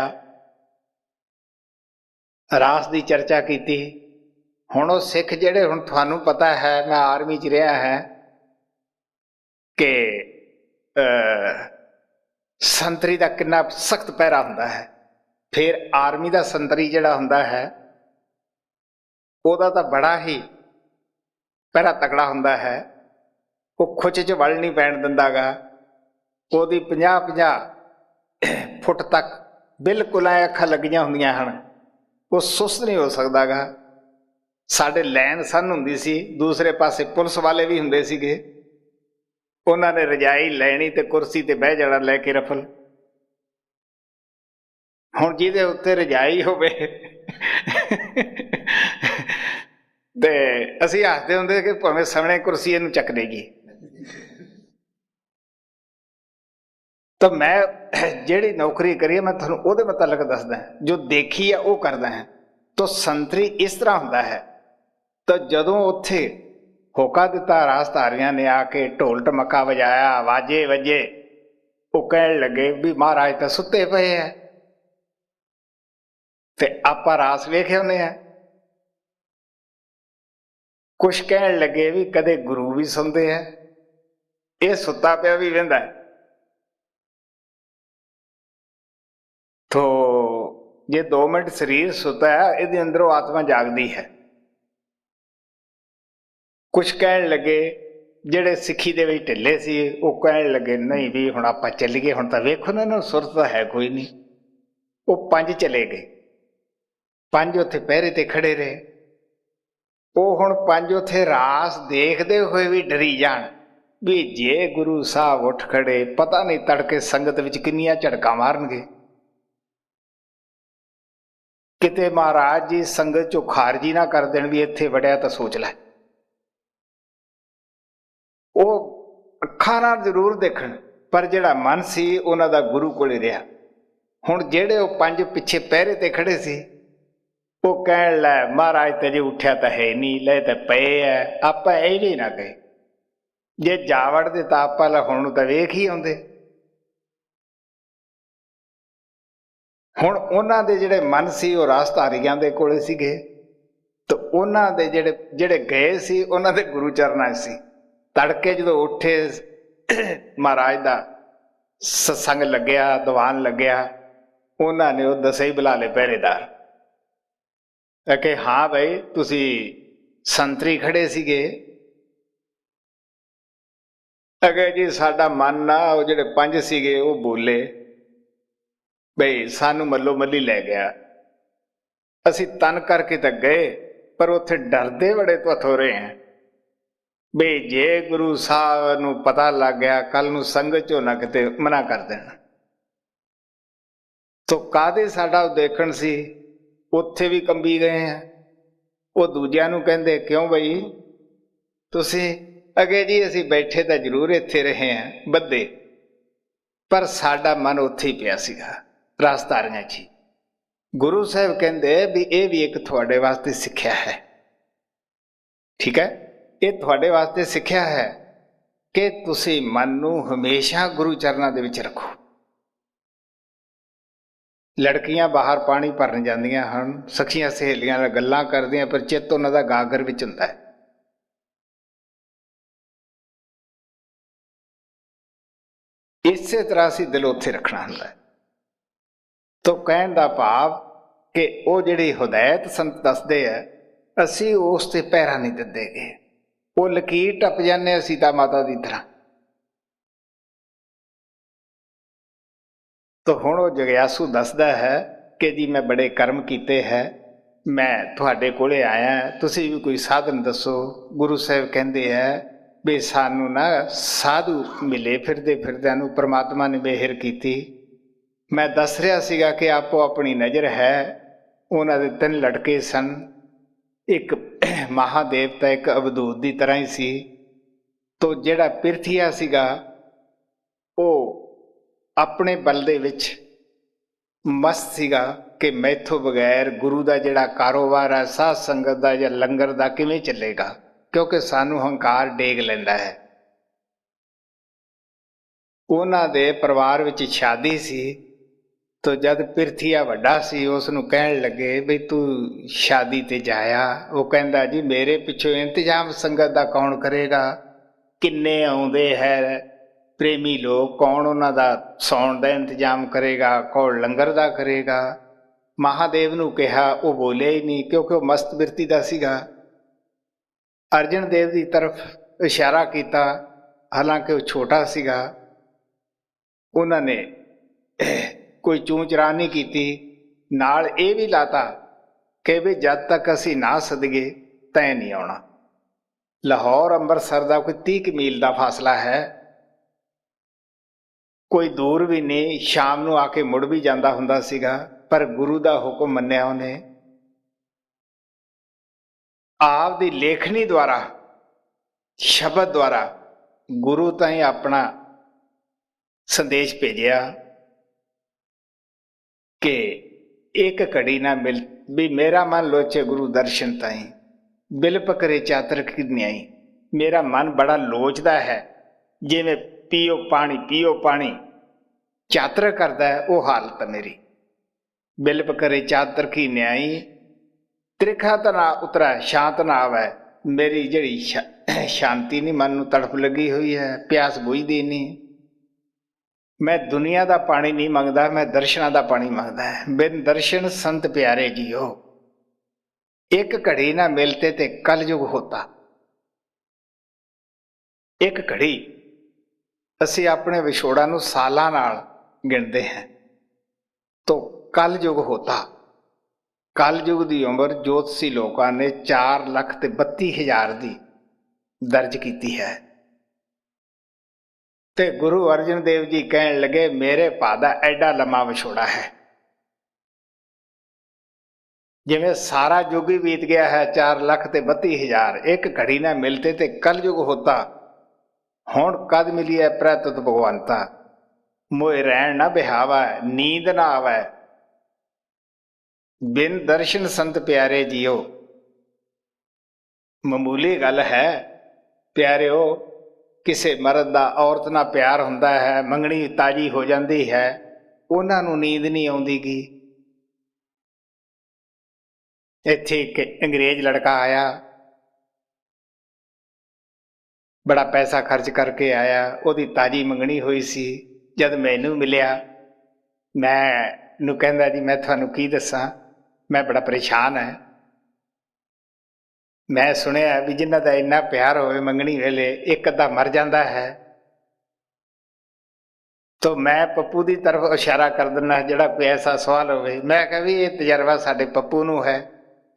रास की चर्चा की। हुण वो सिख जिहड़े, हुण तुहानूं पता है, मैं आर्मी च रहा है कि संतरी का कितना सख्त पहरा हुंदा है। फिर आर्मी का संतरी जिहड़ा हुंदा है उहदा तां बड़ा ही पहरा तकड़ा हुंदा है। वो खुच च वल नहीं पैण दिंदा गा। ਉਹਦੀ 50-50 फुट तक बिल्कुल ऐ अखां लगियां हुंदियां हन, वो सुस्त नहीं हो सकदा गा। साडे लैन सन हुंदी सी, दूसरे पासे पुलिस वाले भी हुंदे सीगे। उन्हां ने रजाई लैनी ते कुर्सी ते बह जाना लैके रफल। हुण जिहदे उत्ते रजाई होवे ते असीं हसदे हुंदे कि भावें सवणे कुर्सी इहनूं चक देगी। तो मैं जिहड़ी नौकरी करी मैं तुहानूं उहदे मुतालक दसदा, जो देखी है वो करदा है। तो संतरी इस तरह हुंदा है। तो जदों उत्थे होका दिता, राजधारियां ने आके ढोल ढमक्का वजाया, वाजे वजे, वो कहण लगे भी महाराज तां सुत्ते पए है ते आपां रास वेख आउने आ। कुछ कहण लगे भी कदे गुरु भी सौंदे है, ये सुत्ता पिया भी वहिंदा है। तो जे 2 मिनट शरीर सुता है, इहदे अंदरों आत्मा जागदी है। कुछ कहण लगे ਜਿਹੜੇ सिक्खी ਦੇ ਵਿੱਚ ਢਿੱਲੇ ਸੀ, ਉਹ ਕਹਿਣ ਲੱਗੇ नहीं भी ਹੁਣ ਆਪਾਂ ਚੱਲੀਏ, ਹੁਣ ਤਾਂ ਵੇਖੋ ਨਾ ਇਹਨਾਂ ਨੂੰ ਸੁਰਤ ਤਾਂ ਹੈ ਕੋਈ ਨਹੀਂ। ਉਹ 5 ਚਲੇ ਗਏ, 5 ਉੱਥੇ ਪਹਿਰੇ ਤੇ ਖੜੇ ਰਹੇ। ਉਹ ਹੁਣ 5 ਉੱਥੇ ਰਾਸ ਦੇਖਦੇ ਹੋਏ ਵੀ ਡਰੀ ਜਾਣ ਵੀ ਜੇ ਗੁਰੂ ਸਾਹਿਬ ਉੱਠ ਖੜੇ, ਪਤਾ ਨਹੀਂ ਤੜਕੇ ਸੰਗਤ ਵਿੱਚ ਕਿੰਨੀਆਂ ਝੜਕਾਂ ਮਾਰਨਗੇ। ਕਿਤੇ ਮਹਾਰਾਜ ਜੀ ਸੰਗਤ ਚੋਂ ਖਾਰਜੀ ਨਾ ਕਰ ਦੇਣ ਵੀ ਇੱਥੇ ਵੜਿਆ ਤਾਂ ਸੋਚ ਲੈ। ਉਹ ਅੱਖਾਂ ਨਾਲ ਜ਼ਰੂਰ ਦੇਖਣ, ਪਰ ਜਿਹੜਾ ਮਨ ਸੀ ਉਹਨਾਂ ਦਾ ਗੁਰੂ ਕੋਲੇ ਰਿਹਾ। ਹੁਣ ਜਿਹੜੇ ਉਹ 5 ਪਿੱਛੇ ਪਹਿਰੇ ਤੇ ਖੜੇ ਸੀ, ਉਹ ਕਹਿਣ ਲੈ ਮਹਾਰਾਜ ਤੇ ਜੇ ਉੱਠਿਆ ਤਾਂ ਹੈ ਨਹੀਂ, ਲੈ ਤਾਂ ਪਏ ਐ, ਆਪਾਂ ਇਹਦੇ ਨਾ ਗਏ। ਜੇ ਜਾ ਵੜਦੇ ਤਾਂ ਆਪਾਂ ਲਾ ਹੁਣ ਤਾਂ ਵੇਖ ਹੀ ਆਉਂਦੇ। ਹੁਣ ਉਹਨਾਂ ਦੇ ਜਿਹੜੇ ਮਨ ਸੀ ਉਹ ਰਾਸਧਾਰੀਆਂ ਦੇ ਕੋਲੇ ਸੀਗੇ, ਤੇ ਉਹਨਾਂ ਦੇ ਜਿਹੜੇ ਗਏ ਸੀ ਉਹਨਾਂ ਦੇ ਗੁਰੂ ਚਰਨਾਂ ਸੀ। ਤੜਕੇ ਜਦੋਂ ਉੱਠੇ, ਮਹਾਰਾਜ ਦਾ ਸਤਸੰਗ ਲੱਗਿਆ, ਦੀਵਾਨ ਲੱਗਿਆ, ਉਹਨਾਂ ਨੇ ਉਹ 10 ਹੀ ਬੁਲਾ ਲਏ ਪਹਿਰੇਦਾਰ ਕਿ ਹਾਂ ਬਈ ਤੁਸੀਂ ਸੰਤਰੀ ਖੜੇ ਸੀਗੇ। ਅਗੇ ਜੀ ਸਾਡਾ ਮਨ ਨਾ, ਉਹ ਜਿਹੜੇ 5 ਸੀਗੇ ਉਹ ਬੋਲੇ ਬਈ ਸਾਨੂੰ ਮੱਲੋ ਮੱਲੀ ਲੈ ਗਿਆ। ਅਸੀਂ ਤਨ ਕਰਕੇ ਤਾਂ ਗਏ, ਪਰ ਉੱਥੇ ਡਰਦੇ ਬੜੇ ਤੋਂ ਰਹੇ ਹਾਂ ਬਈ ਜੇ ਗੁਰੂ ਸਾਹਿਬ ਨੂੰ ਪਤਾ ਲੱਗ ਗਿਆ, ਕੱਲ ਨੂੰ ਸੰਗਤ ਚੋਂ ਨਾ ਕਿਤੇ ਮਨਾ ਕਰ ਦੇਣਾ। ਤੋ ਕਾਹਦੇ ਸਾਡਾ ਉਹ ਦੇਖਣ ਸੀ, ਉੱਥੇ ਵੀ ਕੰਬੀ ਗਏ ਆ। ਉਹ ਦੂਜਿਆਂ ਨੂੰ ਕਹਿੰਦੇ ਕਿਉਂ ਬਈ ਤੁਸੀਂ? ਅਗੇ ਜੀ ਅਸੀਂ ਬੈਠੇ ਤਾਂ ਜ਼ਰੂਰ ਇੱਥੇ ਰਹੇ ਹਾਂ ਬੱਧੇ, ਪਰ ਸਾਡਾ ਮਨ ਉੱਥੇ ਹੀ ਪਿਆ ਸੀਗਾ ਰਾਸਧਾਰੀਆਂ 'ਚ ਹੀ। ਗੁਰੂ ਸਾਹਿਬ ਕਹਿੰਦੇ ਵੀ ਇਹ ਵੀ ਇੱਕ ਤੁਹਾਡੇ ਵਾਸਤੇ ਸਿੱਖਿਆ ਹੈ। ਠੀਕ ਹੈ, ਇਹ ਤੁਹਾਡੇ ਵਾਸਤੇ ਸਿੱਖਿਆ ਹੈ ਕਿ ਤੁਸੀਂ ਮਨ ਨੂੰ ਹਮੇਸ਼ਾ ਗੁਰੂ ਚਰਨਾਂ ਦੇ ਵਿੱਚ ਰੱਖੋ। ਲੜਕੀਆਂ ਬਾਹਰ ਪਾਣੀ ਭਰਨ ਜਾਂਦੀਆਂ ਹਨ, ਸਖੀਆਂ ਸਹੇਲੀਆਂ ਨਾਲ ਗੱਲਾਂ ਕਰਦੀਆਂ, ਪਰ ਚਿੱਤ ਉਹਨਾਂ ਦਾ ਗਾਗਰ ਵਿੱਚ ਹੁੰਦਾ ਹੈ। ਇਸੇ ਤਰ੍ਹਾਂ ਅਸੀਂ ਦਿਲ ਉੱਥੇ ਰੱਖਣਾ ਹੁੰਦਾ ਹੈ। ਤੋ ਕਹਿਣ ਦਾ ਭਾਵ ਕਿ ਉਹ ਜਿਹੜੀ ਹਦਾਇਤ ਸੰਤ ਦੱਸਦੇ ਆ, ਅਸੀਂ ਉਸ ਤੇ ਪਹਿਰਾ ਨਹੀਂ ਦਿੰਦੇ ਗੇ। ਉਹ ਲਕੀਰ ਟੱਪ ਜਾਂਦੇ ਸੀਤਾ ਮਾਤਾ ਦੀ ਤਰ੍ਹਾਂ। ਤੋ ਹੁਣ ਉਹ ਜਗਿਆਸੂ ਦੱਸਦਾ ਹੈ ਕਿ ਜੀ ਮੈਂ ਬੜੇ ਕਰਮ ਕੀਤੇ ਹੈ, ਮੈਂ ਤੁਹਾਡੇ ਕੋਲੇ ਆਇਆ, ਤੁਸੀਂ ਵੀ ਕੋਈ ਸਾਧਨ ਦੱਸੋ। ਗੁਰੂ ਸਾਹਿਬ ਕਹਿੰਦੇ ਹੈ ਵੀ ਸਾਨੂੰ ਨਾ ਸਾਧੂ ਮਿਲੇ ਫਿਰਦੇ ਫਿਰਦਿਆਂ ਨੂੰ ਪ੍ਰਮਾਤਮਾ ਨੇ ਮਿਹਰ ਕੀਤੀ। ਮੈਂ ਦੱਸ ਰਿਹਾ ਸੀਗਾ ਕਿ ਆਪੋ ਆਪਣੀ ਨਜ਼ਰ ਹੈ। ਉਹਨਾਂ ਦੇ 3 ਲੜਕੇ ਸਨ, ਇੱਕ ਮਹਾਦੇਵਤਾ, ਇੱਕ ਅਵਧੂਤ ਦੀ ਤਰ੍ਹਾਂ ਹੀ ਸੀ। ਤੋ ਜਿਹੜਾ ਪਿਰਥੀਆ ਸੀਗਾ ਉਹ ਆਪਣੇ ਬਲ ਦੇ ਵਿੱਚ ਮਸਤ ਸੀਗਾ ਕਿ ਮੈਥੋਂ ਬਗੈਰ ਗੁਰੂ ਦਾ ਜਿਹੜਾ ਕਾਰੋਬਾਰ ਹੈ, ਸਾਧ ਸੰਗਤ ਦਾ ਜਾਂ ਲੰਗਰ ਦਾ ਕਿਵੇਂ ਚੱਲੇਗਾ, ਕਿਉਂਕਿ ਸਾਨੂੰ ਹੰਕਾਰ ਡੇਗ ਲੈਂਦਾ ਹੈ। ਉਹਨਾਂ ਦੇ ਪਰਿਵਾਰ ਵਿੱਚ ਸ਼ਾਦੀ ਸੀ। ਤੋ ਜਦ ਪਿਰਥੀਆ ਵੱਡਾ ਸੀ ਉਸ ਨੂੰ ਕਹਿਣ ਲੱਗੇ ਵੀ ਤੂੰ ਸ਼ਾਦੀ ਤੇ ਜਾਇਆ। ਉਹ ਕਹਿੰਦਾ ਜੀ ਮੇਰੇ ਪਿੱਛੋਂ ਇੰਤਜ਼ਾਮ ਸੰਗਤ ਦਾ ਕੌਣ ਕਰੇਗਾ, ਕਿੰਨੇ ਆਉਂਦੇ ਹੈ ਪ੍ਰੇਮੀ ਲੋਕ, ਕੌਣ ਉਹਨਾਂ ਦਾ ਸੌਣ ਦਾ ਇੰਤਜ਼ਾਮ ਕਰੇਗਾ, ਕੌਣ ਲੰਗਰ ਦਾ ਕਰੇਗਾ। ਮਹਾਦੇਵ ਨੂੰ ਕਿਹਾ, ਉਹ ਬੋਲਿਆ ਹੀ ਨਹੀਂ ਕਿਉਂਕਿ ਉਹ ਮਸਤ ਬਿਰਤੀ ਦਾ ਸੀਗਾ। ਅਰਜਨ ਦੇਵ ਦੀ ਤਰਫ ਇਸ਼ਾਰਾ ਕੀਤਾ, ਹਾਲਾਂਕਿ ਉਹ ਛੋਟਾ ਸੀਗਾ। ਉਹਨਾਂ ਨੇ ਕੋਈ ਚੂੰ ਚਰਾ ਨਹੀਂ ਕੀਤੀ, ਨਾਲ ਇਹ ਵੀ ਲਾਤਾ ਕਿ ਵੀ ਜਦ ਤੱਕ ਅਸੀਂ ਨਾ ਸਦਗੇ ਤੈਂ ਨਹੀਂ ਆਉਣਾ। ਲਾਹੌਰ ਅੰਮ੍ਰਿਤਸਰ ਦਾ ਕੋਈ 30 ਮੀਲ ਦਾ ਫਾਸਲਾ ਹੈ, ਕੋਈ ਦੂਰ ਵੀ ਨਹੀਂ। ਸ਼ਾਮ ਨੂੰ ਆ ਕੇ ਮੁੜ ਵੀ ਜਾਂਦਾ ਹੁੰਦਾ ਸੀਗਾ, ਪਰ ਗੁਰੂ ਦਾ ਹੁਕਮ ਮੰਨਿਆ ਉਹਨੇ। ਆਪ ਦੀ ਲੇਖਣੀ ਦੁਆਰਾ, ਸ਼ਬਦ ਦੁਆਰਾ ਗੁਰੂ ਤਾਈਂ ਆਪਣਾ ਸੰਦੇਸ਼ ਭੇਜਿਆ ਕਿ ਇੱਕ ਘੜੀ ਨਾ ਮਿਲ ਵੀ ਮੇਰਾ ਮਨ ਲੋਚੇ ਗੁਰੂ ਦਰਸ਼ਨ ਤਾਈਂ, ਬਿਲਪ ਕਰੇ ਚਾਤਰ ਕੀ ਨਿਆਈ। ਮੇਰਾ ਮਨ ਬੜਾ ਲੋਚਦਾ ਹੈ, ਜਿਵੇਂ ਪੀਓ ਪਾਣੀ ਚਾਤਰ ਕਰਦਾ ਹੈ, ਉਹ ਹਾਲਤ ਮੇਰੀ। ਬਿਲਪ ਕਰੇ ਚਾਤਰ ਕੀ ਨਿਆਈ, ਤ੍ਰਿਖਾ ਤਾਂ ਨਾ ਉਤਰਾ ਸ਼ਾਂਤ ਨਾ ਆਵੈ। ਮੇਰੀ ਜਿਹੜੀ ਸ਼ਾਂਤੀ ਨਹੀਂ, ਮਨ ਨੂੰ ਤੜਫ ਲੱਗੀ ਹੋਈ ਹੈ, ਪਿਆਸ ਬੁਝਦੀ ਨਹੀਂ। ਮੈਂ ਦੁਨੀਆ ਦਾ ਪਾਣੀ ਨਹੀਂ ਮੰਗਦਾ, ਮੈਂ ਦਰਸ਼ਨਾਂ ਦਾ ਪਾਣੀ ਮੰਗਦਾ ਹੈ। ਬਿਨ ਦਰਸ਼ਨ ਸੰਤ ਪਿਆਰੇ ਜੀਓ, ਇੱਕ ਘੜੀ ਨਾ ਮਿਲਤੇ ਤੇ ਕਲਯੁਗ ਹੋਤਾ। ਇੱਕ ਘੜੀ ਅਸੀਂ ਆਪਣੇ ਵਿਛੋੜਾਂ ਨੂੰ ਸਾਲਾਂ ਨਾਲ ਗਿਣਦੇ ਹਾਂ। ਤੋ ਕਲਯੁਗ ਹੋਤਾ, ਕਲਯੁਗ ਦੀ ਉਮਰ ਜੋਤਸੀ ਲੋਕਾਂ ਨੇ 4,32,000 ਦੀ ਦਰਜ ਕੀਤੀ ਹੈ। ਤੇ ਗੁਰੂ ਅਰਜਨ ਦੇਵ ਜੀ ਕਹਿਣ ਲੱਗੇ ਮੇਰੇ ਭਾ ਦਾ ਐਡਾ ਲੰਮਾ ਵਿਛੋੜਾ ਹੈ, ਜਿਵੇਂ ਸਾਰਾ ਯੁੱਗ ਹੀ ਬੀਤ ਗਿਆ ਹੈ 4,32,000। ਇੱਕ ਘੜੀ ਨਾ ਮਿਲਤੇ ਤੇ ਕਲਯੁਗ ਹੋਤਾ। ਹੁਣ ਕਦ ਮਿਲੀ ਹੈ ਪ੍ਰਤੁਤ ਭਗਵੰਤਾ, ਮੋਏ ਰਹਿਣ ਨਾ ਬਿਹਾਵਾ, ਨੀਂਦ ਨਾ ਆਵੈ। ਬਿਨ ਦਰਸ਼ਨ ਸੰਤ ਪਿਆਰੇ ਜੀਓ। ਮਾਮੂਲੀ ਗੱਲ ਹੈ ਪਿਆਰਿਓ, ਕਿਸੇ ਮਰਦ ਦਾ ਔਰਤ ਨਾਲ ਪਿਆਰ ਹੁੰਦਾ ਹੈ, ਮੰਗਣੀ ਤਾਜ਼ੀ ਹੋ ਜਾਂਦੀ ਹੈ, ਉਹਨਾਂ ਨੂੰ ਨੀਂਦ ਨਹੀਂ ਆਉਂਦੀ ਗੀ। ਇੱਥੇ ਇੱਕ ਅੰਗਰੇਜ਼ ਲੜਕਾ ਆਇਆ, ਬੜਾ ਪੈਸਾ ਖਰਚ ਕਰਕੇ ਆਇਆ, ਉਹਦੀ ਤਾਜ਼ੀ ਮੰਗਣੀ ਹੋਈ ਸੀ। ਜਦ ਮੈਨੂੰ ਮਿਲਿਆ, ਮੈਨੂੰ ਕਹਿੰਦਾ ਜੀ ਮੈਂ ਤੁਹਾਨੂੰ ਕੀ ਦੱਸਾਂ, ਮੈਂ ਬੜਾ ਪਰੇਸ਼ਾਨ ਹੈ। ਮੈਂ ਸੁਣਿਆ ਵੀ ਜਿਨ੍ਹਾਂ ਦਾ ਇੰਨਾ ਪਿਆਰ ਹੋਵੇ ਮੰਗਣੀ ਵੇਲੇ ਇੱਕ ਅੱਧਾ ਮਰ ਜਾਂਦਾ ਹੈ। ਤੋ ਮੈਂ ਪੱਪੂ ਦੀ ਤਰਫ ਇਸ਼ਾਰਾ ਕਰ ਦਿੰਦਾ, ਜਿਹੜਾ ਕੋਈ ਐਸਾ ਸਵਾਲ ਹੋਵੇ। ਮੈਂ ਕਿਹਾ ਵੀ ਇਹ ਤਜਰਬਾ ਸਾਡੇ ਪੱਪੂ ਨੂੰ ਹੈ,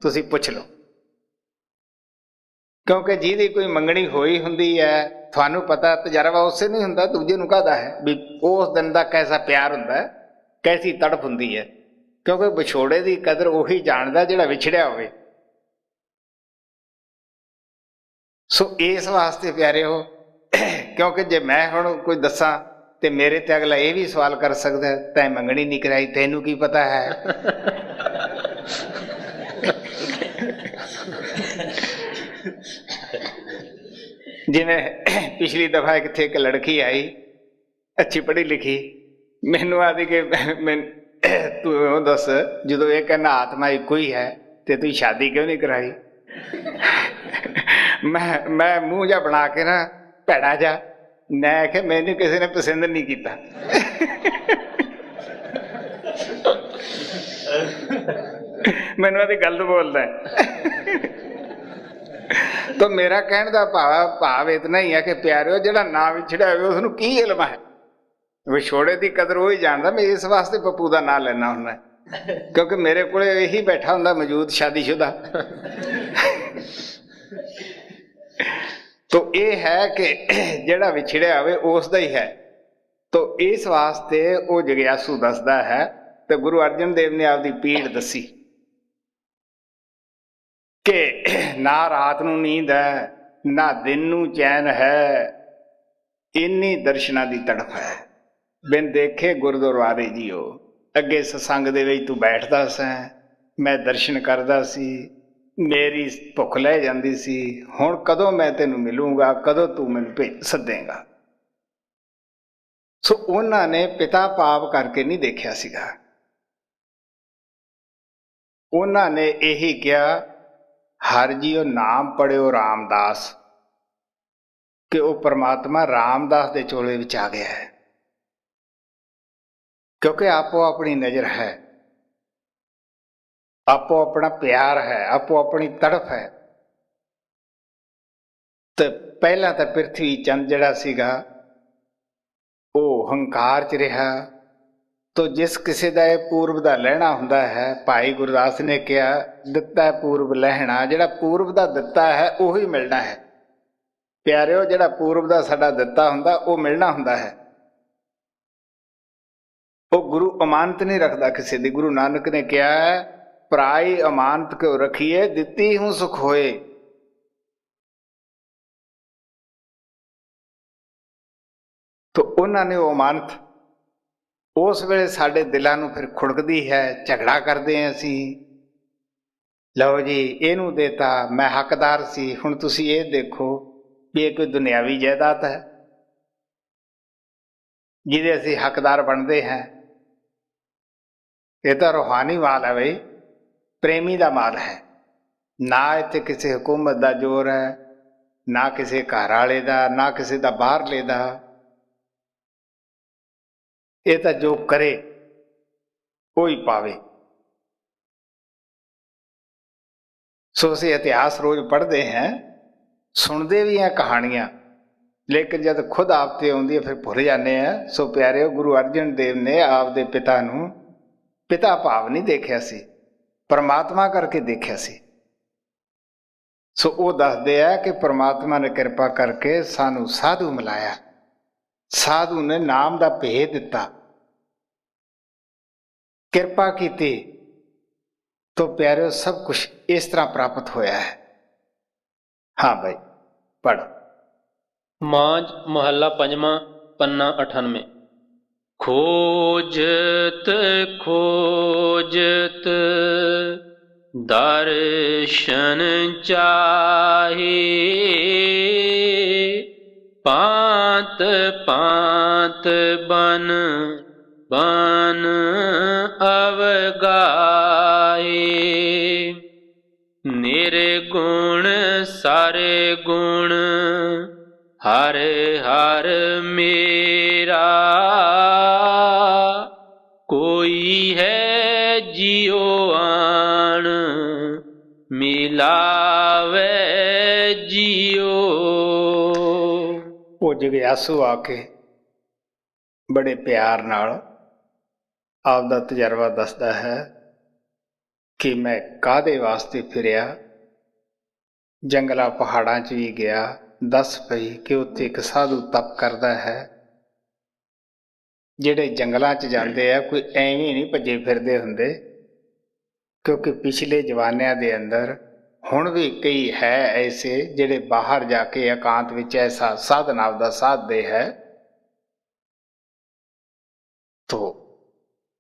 ਤੁਸੀਂ ਪੁੱਛ ਲਓ। ਕਿਉਂਕਿ ਜਿਹਦੀ ਕੋਈ ਮੰਗਣੀ ਹੋਈ ਹੁੰਦੀ ਹੈ, ਤੁਹਾਨੂੰ ਪਤਾ ਤਜਰਬਾ ਉਸੇ ਨਹੀਂ ਹੁੰਦਾ, ਦੂਜੇ ਨੂੰ ਕਾਹਦਾ ਹੈ ਵੀ ਉਸ ਦਿਨ ਦਾ ਕੈਸਾ ਪਿਆਰ ਹੁੰਦਾ, ਕੈਸੀ ਤੜਫ ਹੁੰਦੀ ਹੈ। ਕਿਉਂਕਿ ਵਿਛੋੜੇ ਦੀ ਕਦਰ ਉਹੀ ਜਾਣਦਾ ਜਿਹੜਾ ਵਿਛੜਿਆ ਹੋਵੇ। ਸੋ ਇਸ ਵਾਸਤੇ ਪਿਆਰਿਓ, ਕਿਉਂਕਿ ਜੇ ਮੈਂ ਹੁਣ ਕੋਈ ਦੱਸਾਂ ਤੇ ਮੇਰੇ ਤੇ ਅਗਲਾ ਇਹ ਵੀ ਸਵਾਲ ਕਰ ਸਕਦਾ ਤੈਂ ਮੰਗਣੀ ਨਹੀਂ ਕਰਾਈ, ਤੈਨੂੰ ਕੀ ਪਤਾ ਹੈ। ਜਿਵੇਂ ਪਿਛਲੀ ਦਫਾ ਕਿੱਥੇ ਇੱਕ ਲੜਕੀ ਆਈ, ਅੱਛੀ ਪੜ੍ਹੀ ਲਿਖੀ, ਮੈਨੂੰ ਆਦੀ ਕਿ ਤੂੰ ਦੱਸ, ਜਦੋਂ ਇਹ ਕਹਿੰਦਾ ਆਤਮਾ ਇੱਕੋ ਹੀ ਹੈ ਤੇ ਤੂੰ ਸ਼ਾਦੀ ਕਿਉਂ ਨਹੀਂ ਕਰਾਈ। ਮੈਂ ਮੂੰਹ ਜਿਹਾ ਬਣਾ ਕੇ ਨਾ ਭੈੜਾ ਜਾ, ਮੈਂ ਆਖਿਆ ਮੈਨੂੰ ਕਿਸੇ ਨੇ ਪਸੰਦ ਨਹੀਂ ਕੀਤਾ। ਮੈਨੂੰ ਆਦੀ ਗਲਤ ਬੋਲਦਾ। ਤਾਂ ਮੇਰਾ ਕਹਿਣ ਦਾ ਭਾਵ ਇਤਨਾ ਹੀ ਹੈ ਕਿ ਪਿਆਰਿਓ, ਜਿਹੜਾ ਨਾ ਵਿਛੜਿਆ ਹੋਵੇ ਉਸਨੂੰ ਕੀ ਇਲਮ ਹੈ। ਵਿਛੋੜੇ ਦੀ ਕਦਰ ਉਹ ਹੀ ਜਾਣਦਾ। ਮੈਂ ਇਸ ਵਾਸਤੇ ਪੱਪੂ ਦਾ ਨਾਂ ਲੈਣਾ ਹੁੰਦਾ क्योंकि मेरे को यही बैठा हुंदा मौजूद शादीशुदा। तो ये है कि जेड़ा विछड़िया होवे उसदा ही है। तो इस वास्ते वो जग्यासू दसदा है। तो गुरु अर्जन देव ने आपकी पीड़ दसी कि ना रात नूं नींद है, ना दिन नूं चैन है, इन्नी दर्शना की तड़फ है। बिन देखे गुरुद्वारे जीओ, अगे सत्संग दे विच तू बैठदा सैं, मैं दर्शन करदा सी, मेरी भुख लै जांदी सी, हुण कदों मैं तैनूं मिलूंगा, कदों तू मैनूं सद्देगा। सो उन्हां ने पिता पाप करके नहीं देखिया सीगा। उन्हां ने यही कहा, हर जीओ नाम पढ़िओ रामदास, कि वह परमात्मा रामदास के चोले विच आ गया है। क्योंकि आपो अपनी नज़र है, आपो अपना प्यार है, आपो अपनी तड़फ है। तो पहला तो पृथ्वी चंद जड़ा सीगा वो हंकार च रहा। तो जिस किसी का पूर्व का लहना हुंदा है, भाई गुरदास ने कहा दिता है पूर्व लहना, जिहड़ा पूर्व का दिता है उही मिलना है। प्यारिओ, जिहड़ा पूर्व का साडा दिता हुंदा वो मिलना हुंदा है। वो गुरु अमानत नहीं रखता किसी दी। गुरु नानक ने कहा है, पराई अमानत क्यों रखिए, दिती हूं सुख होए। तो उन्होंने वो अमानत उस वेले साडे दिलों नूं फिर खुड़कदी है। झगड़ा करते हैं असी, लो जी इनू देता, मैं हकदार सी, हुण तुसी ये देखो भी ये कोई दुनियावी जायदाद है जिहदे असी हकदार बनते हैं। ये तो रूहानी माल है बई, प्रेमी का माल है। ना इत्थे किसी हुकूमत का जोर है, ना किसी घर वाले का, ना किसी का बाहरले का। ये तो जो करे वो ही पावे। सो असीं इतिहास रोज पढ़ते हैं, सुनते भी हैं कहानियां, लेकिन जब खुद आप ते आउंदी है फिर भुल जाने हैं। सो प्यारे, गुरु अर्जन देव ने आपदे पिता नूं पिता भाव नहीं देखिया सी, परमात्मा करके देखिया सी। सो वो दसदे है कि परमात्मा ने कृपा करके सानू साधु मिलाया, साधु ने नाम का भेद दिता, कृपा की। तो प्यारे, सब कुछ इस तरह प्राप्त होया है। हाँ भाई पढ़। मांझ महला पंजवा, पन्ना 98। खोजत खोजत दर्शन चाहे, पात पात बन बन अवगाए। निर्गुण सारे गुण हर हर मेरा, कोई है जियो आन मिलावे जियो। वो जग्यासू आके बड़े प्यार नाल आपदा तजर्बा दसदा है कि मैं कादे वास्ते फिरिया, जंगलों पहाड़ों च भी गया। दस पई कि उत्थे एक साधु तप करता है। जिहड़े जंगलों च जाते हैं कोई एवें नहीं भजे फिरदे हुंदे, क्योंकि पिछले जमानिਆਂ दे अंदर हुण भी कई है ऐसे जिहड़े बाहर जाके एकांत विच ऐसा साधन आपदा साधदे है। तो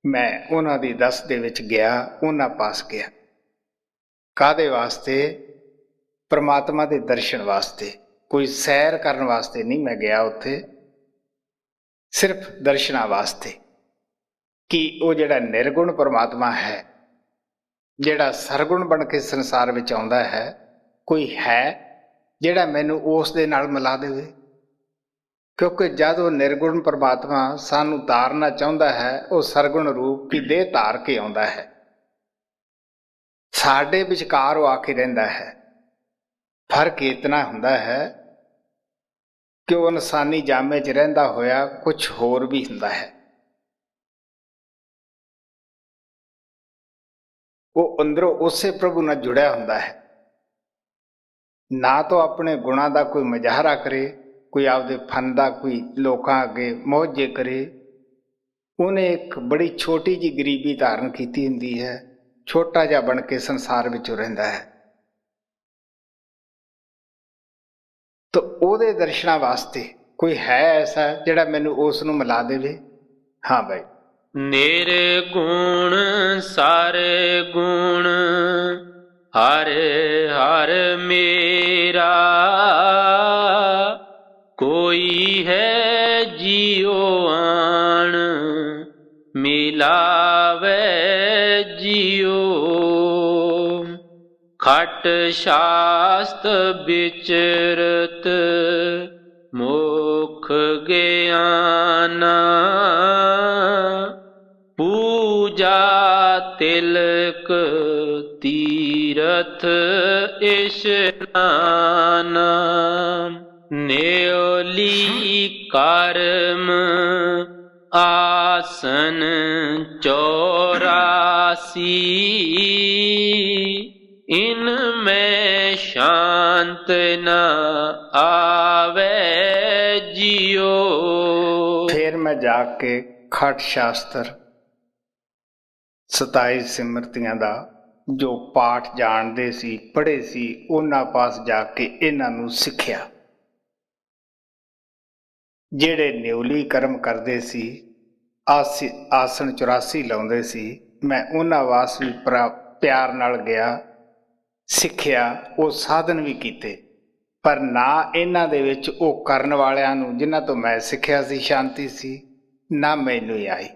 मैं उन्हां दी दस दे विच गया, उन्हां पास गया। कादे वास्ते? परमात्मा के दर्शन वास्ते, कोई सैर करने वास्ते नहीं मैं गया उत्थे, सिर्फ दर्शना वास्ते कि वो जिहड़ा निर्गुण परमात्मा है, जिहड़ा सरगुण बन के संसार विच आउंदा है, कोई है जिहड़ा मैनूं उस दे नाल मिला देवे। क्योंकि जद वो निर्गुण परमात्मा सानूं तारना चाहुंदा है, वो सरगुण रूप की देह धार के आउंदा है, साडे विचकार वो आके रहिंदा है। फर्क इतना हुंदा है कि वो इंसानी जामे च रहिंदा होया कुछ होर भी हुंदा है। ਉਹ ਅੰਦਰੋਂ ਉਸੇ ਪ੍ਰਭੂ ਨਾਲ ਜੁੜਿਆ ਹੁੰਦਾ ਹੈ। ਨਾ ਤਾਂ ਆਪਣੇ ਗੁਣਾਂ ਦਾ ਕੋਈ ਮੁਜ਼ਾਹਰਾ ਕਰੇ, ਕੋਈ ਆਪਦੇ ਫਨ ਦਾ ਕੋਈ ਲੋਕਾਂ ਅੱਗੇ ਮੌਜੇ ਕਰੇ। ਉਹਨੇ ਇੱਕ ਬੜੀ ਛੋਟੀ ਜਿਹੀ ਗਰੀਬੀ ਧਾਰਨ ਕੀਤੀ ਹੁੰਦੀ ਹੈ, ਛੋਟਾ ਜਿਹਾ ਬਣ ਕੇ ਸੰਸਾਰ ਵਿੱਚ ਰਹਿੰਦਾ ਹੈ। ਤਾਂ ਉਹਦੇ ਦਰਸ਼ਨਾਂ ਵਾਸਤੇ ਕੋਈ ਹੈ ਐਸਾ ਜਿਹੜਾ ਮੈਨੂੰ ਉਸ ਨੂੰ ਮਿਲਾ ਦੇਵੇ? ਹਾਂ ਭਾਈ। ਨਿਰਗੁਣ ਸਾਰੇ ਗੁਣ ਹਰ ਹਰ ਮੇਰਾ, ਕੋਈ ਹੈ ਜਿਉ ਆਣ ਮਿਲਾਵੇ ਜਿਉ। ਖਟ ਸ਼ਾਸਤ ਵਿਚਰਤ ਮੁਖ ਗਿਆਨਾ, ਪੂਜਾ ਤਿਲਕ ਤੀਰਥ ਇਸ਼ਨਾਨਾ। ਨਿਉਲੀ ਕਰਮ ਆਸਨ 84, ਇਨ ਮੈਂ ਸ਼ਾਂਤ ਨ ਆਵੇ ਜਿਉ। ਫਿਰ ਮੈਂ ਜਾ ਕੇ ਖਟ ਸ਼ਾਸਤਰ 27 ਸਿਮਰਤੀਆਂ ਦਾ ਜੋ ਪਾਠ ਜਾਣਦੇ ਸੀ, ਪੜ੍ਹੇ ਸੀ, ਉਹਨਾਂ ਪਾਸ ਜਾ ਕੇ ਇਹਨਾਂ ਨੂੰ ਸਿੱਖਿਆ। ਜਿਹੜੇ ਨਿਉਲੀ ਕਰਮ ਕਰਦੇ ਸੀ, ਆਸਣ 84 ਲਾਉਂਦੇ ਸੀ, ਮੈਂ ਉਹਨਾਂ ਵਾਸ ਵੀ ਪਿਆਰ ਨਾਲ ਗਿਆ, ਸਿੱਖਿਆ, ਉਹ ਸਾਧਨ ਵੀ ਕੀਤੇ। ਪਰ ਨਾ ਇਹਨਾਂ ਦੇ ਵਿੱਚ ਉਹ ਕਰਨ ਵਾਲਿਆਂ ਨੂੰ ਜਿਨ੍ਹਾਂ ਤੋਂ ਮੈਂ ਸਿੱਖਿਆ ਸੀ ਸ਼ਾਂਤੀ ਸੀ, ਨਾ ਮੈਨੂੰ ਹੀ ਆਈ।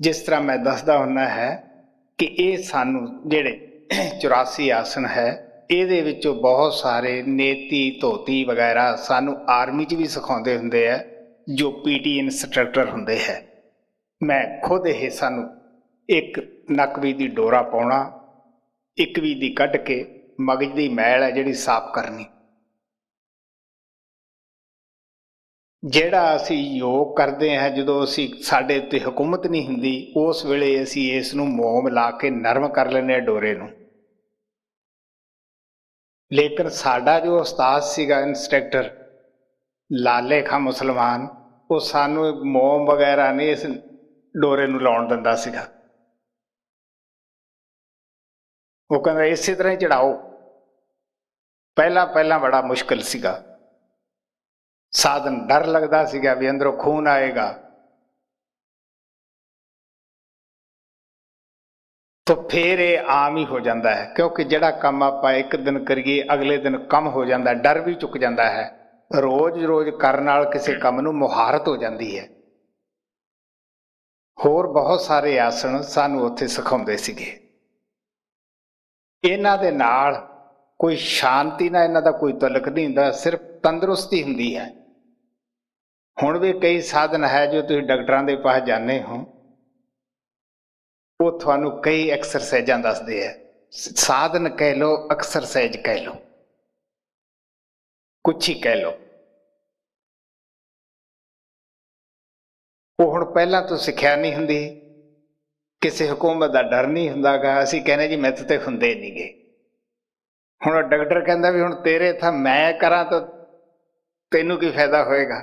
ਜਿਸ ਤਰ੍ਹਾਂ ਮੈਂ ਦੱਸਦਾ ਹੁੰਦਾ ਹੈ ਕਿ ਇਹ ਸਾਨੂੰ ਜਿਹੜੇ 84 ਆਸਣ ਹੈ, ਇਹਦੇ ਵਿੱਚੋਂ ਬਹੁਤ ਸਾਰੇ ਨੇਤੀ ਧੋਤੀ ਵਗੈਰਾ ਸਾਨੂੰ ਆਰਮੀ 'ਚ ਵੀ ਸਿਖਾਉਂਦੇ ਹੁੰਦੇ ਹੈ, ਜੋ PT ਇੰਸਟਰਕਟਰ ਹੁੰਦੇ ਹੈ। ਮੈਂ ਖੁਦ ਇਹ ਸਾਨੂੰ ਇੱਕ ਨਕਵੀ ਦੀ ਡੋਰਾ ਪਾਉਣਾ, 21 ਦੀ ਕੱਢ ਕੇ ਮਗਜ ਦੀ ਮੈਲ ਹੈ ਜਿਹੜੀ ਸਾਫ਼ ਕਰਨੀ। ਜਿਹੜਾ ਅਸੀਂ ਯੋਗ ਕਰਦੇ ਹਾਂ, ਜਦੋਂ ਅਸੀਂ ਸਾਡੇ ਉੱਤੇ ਹਕੂਮਤ ਨਹੀਂ ਹੁੰਦੀ, ਉਸ ਵੇਲੇ ਅਸੀਂ ਇਸ ਨੂੰ ਮੋਮ ਲਾ ਕੇ ਨਰਮ ਕਰ ਲੈਂਦੇ ਹਾਂ ਡੋਰੇ ਨੂੰ। ਲੇਕਿਨ ਸਾਡਾ ਜੋ ਉਸਤਾਦ ਸੀਗਾ ਇੰਸਟਰਕਟਰ ਲਾਲੇ ਖਾਂ ਮੁਸਲਮਾਨ, ਉਹ ਸਾਨੂੰ ਮੋਮ ਵਗੈਰਾ ਨਹੀਂ ਇਸ ਡੋਰੇ ਨੂੰ ਲਾਉਣ ਦਿੰਦਾ ਸੀਗਾ। ਉਹ ਕਹਿੰਦਾ ਇਸੇ ਤਰ੍ਹਾਂ ਹੀ ਚੜਾਓ। ਪਹਿਲਾਂ ਬੜਾ ਮੁਸ਼ਕਿਲ ਸੀਗਾ ਸਾਧਨ, ਡਰ ਲੱਗਦਾ ਸੀਗਾ ਵੀ ਅੰਦਰੋਂ ਖੂਨ ਆਏਗਾ। ਤਾਂ ਫਿਰ ਇਹ ਆਮ ਹੀ ਹੋ ਜਾਂਦਾ ਹੈ, ਕਿਉਂਕਿ ਜਿਹੜਾ ਕੰਮ ਆਪਾਂ ਇੱਕ ਦਿਨ ਕਰੀਏ ਅਗਲੇ ਦਿਨ ਕੰਮ ਹੋ ਜਾਂਦਾ, ਡਰ ਵੀ ਚੁੱਕ ਜਾਂਦਾ ਹੈ। ਰੋਜ਼ ਕਰਨ ਨਾਲ ਕਿਸੇ ਕੰਮ ਨੂੰ ਮੁਹਾਰਤ ਹੋ ਜਾਂਦੀ ਹੈ। ਹੋਰ ਬਹੁਤ ਸਾਰੇ ਆਸਣ ਸਾਨੂੰ ਉੱਥੇ ਸਿਖਾਉਂਦੇ ਸੀਗੇ। ਇਹਨਾਂ ਦੇ ਨਾਲ ਕੋਈ ਸ਼ਾਂਤੀ ਨਾਲ ਇਹਨਾਂ ਦਾ ਕੋਈ ਤਲਕ ਨਹੀਂ ਹੁੰਦਾ, ਸਿਰਫ ਤੰਦਰੁਸਤੀ ਹੁੰਦੀ ਹੈ। ਹੁਣ ਵੀ ਕਈ ਸਾਧਨ ਹੈ ਜੋ ਤੁਸੀਂ ਡਾਕਟਰਾਂ ਦੇ ਪਾਸ ਜਾਂਦੇ ਹੋ, ਉਹ ਤੁਹਾਨੂੰ ਕਈ ਐਕਸਰਸਾਈਜ਼ਾਂ ਦੱਸਦੇ ਹੈ। ਸਾਧਨ ਕਹਿ ਲਓ, ਐਕਸਰਸਾਈਜ਼ ਕਹਿ ਲਓ, ਕੁਛ ਹੀ ਕਹਿ ਲਓ। ਉਹ ਹੁਣ ਪਹਿਲਾਂ ਤੋਂ ਸਿੱਖਿਆ ਨਹੀਂ ਹੁੰਦੀ, ਕਿਸੇ ਹਕੂਮਤ ਦਾ ਡਰ ਨਹੀਂ ਹੁੰਦਾਗਾ। ਅਸੀਂ ਕਹਿੰਦੇ ਜੀ ਮੈਥੋਂ ਤੇ ਹੁੰਦੇ ਨਹੀਂ ਗੇ। ਹੁਣ ਡਾਕਟਰ ਕਹਿੰਦਾ ਵੀ ਹੁਣ ਤੇਰੇ ਤਾਂ ਮੈਂ ਕਰਾਂ ਤਾਂ ਤੈਨੂੰ ਕੀ ਫਾਇਦਾ ਹੋਏਗਾ,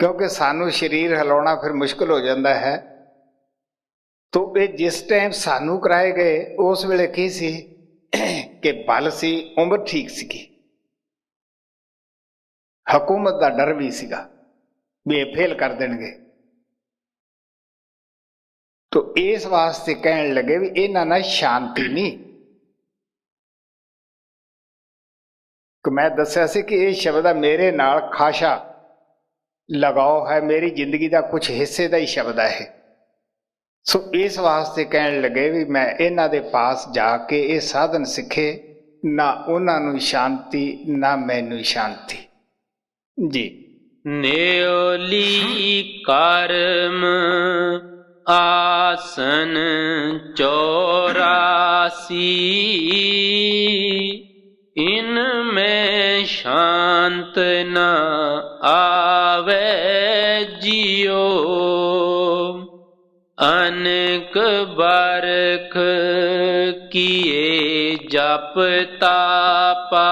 ਕਿਉਂਕਿ ਸਾਨੂੰ ਸਰੀਰ ਹਿਲਾਉਣਾ ਫਿਰ ਮੁਸ਼ਕਿਲ ਹੋ ਜਾਂਦਾ ਹੈ। ਤੋ ਇਹ ਜਿਸ ਟਾਈਮ ਸਾਨੂੰ ਕਰਾਏ ਗਏ, ਉਸ ਵੇਲੇ ਕੀ ਸੀ ਕਿ ਬਲ ਸੀ, ਉਮਰ ਠੀਕ ਸੀਗੀ, ਹਕੂਮਤ ਦਾ ਡਰ ਵੀ ਸੀਗਾ ਵੀ ਇਹ ਫੇਲ ਕਰ ਦੇਣਗੇ। ਤੋ ਇਸ ਵਾਸਤੇ ਕਹਿਣ ਲੱਗੇ ਵੀ ਇਹਨਾਂ ਨਾਲ ਸ਼ਾਂਤੀ ਨਹੀਂ। ਕਿ ਮੈਂ ਦੱਸਿਆ ਸੀ ਕਿ ਇਹ ਸ਼ਬਦ ਮੇਰੇ ਨਾਲ ਖਾਸਾ ਲਗਾਓ ਹੈ, ਮੇਰੀ ਜ਼ਿੰਦਗੀ ਦਾ ਕੁਝ ਹਿੱਸੇ ਦਾ ਹੀ ਸ਼ਬਦ ਹੈ ਇਹ। ਸੋ ਇਸ ਵਾਸਤੇ ਕਹਿਣ ਲੱਗੇ ਵੀ ਮੈਂ ਇਹਨਾਂ ਦੇ ਪਾਸ ਜਾ ਕੇ ਇਹ ਸਾਧਨ ਸਿੱਖੇ, ਨਾ ਉਹਨਾਂ ਨੂੰ ਸ਼ਾਂਤੀ ਨਾ ਮੈਨੂੰ ਸ਼ਾਂਤੀ ਜੀ। ਨਿਉਲੀ ਕਰਮ ਆਸਨ 84, ਇਨ ਮੈਂ ਸ਼ਾਂਤ ਨ ਆਵੇ ਜਿਉ। अनेक बारख किए जप तापा,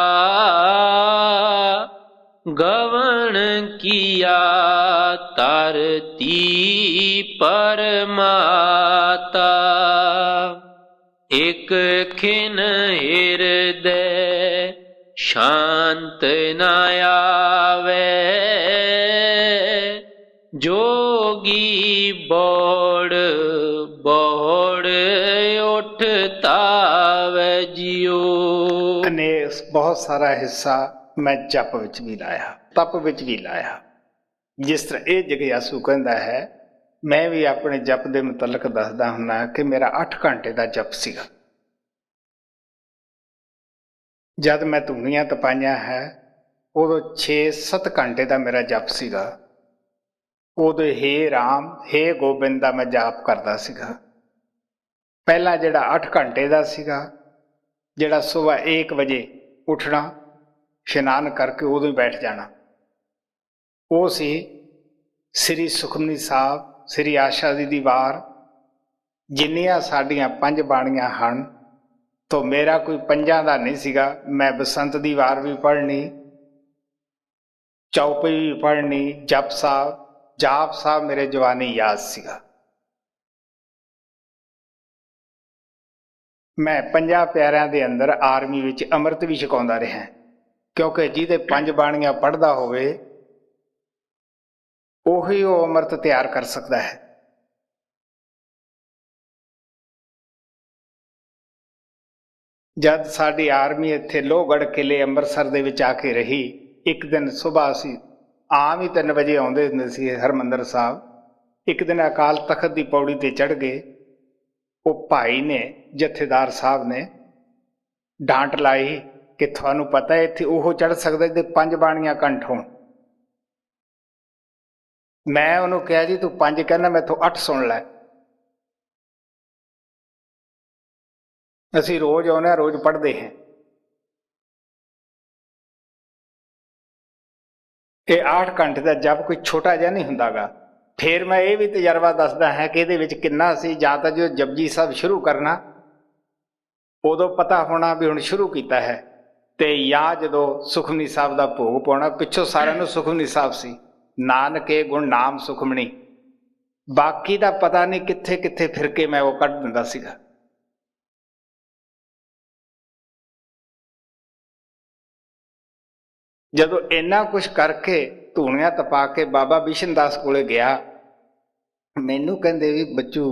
गवन किया तरती परमाता। एक खिन हृदय शांत न आवे, जोगी बोड़ बोड़ उठता वे जियो। अनेक बहुत सारा हिस्सा मैं जप विच भी लाया, तप विच भी लाया। जिस तरह ये जगयासू कहता है, मैं भी अपने जप के मुतलक दसदा हुन्ना कि मेरा 8 घंटे का जप सीगा। जद मैं धूनियां तपाइयां है उदों 6-7 घंटे का मेरा जप सीगा। उदों हे राम हे गोबिंद का मैं जाप करता सीगा। पहला जिहड़ा 8 घंटे का सीगा, जिहड़ा सुबह 1 बजे उठना, इशनान करके उदों ही बैठ जाना, वो सी श्री सुखमनी साहब, श्री आशा दी वार, जिन्नियां साडियां 5 बाणियां हन। तो मेरा कोई 5 का नहीं सीगा। मैं बसंत दी वार भी पढ़नी, चौपई भी पढ़नी, जप साहब मेरे जवानी याद सीगा। मैं 50 प्यारिਆਂ ਦੇ अंदर आर्मी विच अमृत भी छकाउंदा रहा, क्योंकि जिहदे 5 बाणियां पढ़दा होवे ਉਹੀ ਉਹ अमृत तैयार कर सकता है। जद साडी आर्मी इत्थे लोहगढ़ किले अंमृतसर दे विच आके रही, एक दिन सुबह असी आम ही 3 बजे आउंदे हुंदे सी हरमंदर साहब। एक दिन अकाल तख्त की पौड़ी ते चढ़ गए। वो भाई ने, जथेदार साहब ने डांट लाई कि थानू पता है इत्थे ओह चढ़ सकदा जिहदे 5 बाणियां कंठ होण। मैं उन्होंने कहा जी तू 5 कहना, मैथों 8 सुन लै। असी रोज आने, रोज पढ़ते हैं। ये 8 घंटे का जप कोई छोटा जिहा नहीं हुंदागा। फिर मैं ये भी तजर्बा दसदा है कि इहदे विच किन्ना सी। जां तां जो जपजी साहब शुरू करना उदों पता होना भी हुण शुरू कीता है, ते या जदों सुखमनी साहब का भोग पाउणा, पिछों सारिआं नूं सुखमनी साहब सी, नानके गुण नाम सुखमनी। बाकी का पता नहीं कित्थे कित्थे फिर के मैं वो कढ़ दिंदा सीगा। जदों इन्ना कुछ करके धूनियां तपा के बाबा बिशन दास कोले गया, मैनू कहंदे भी बच्चू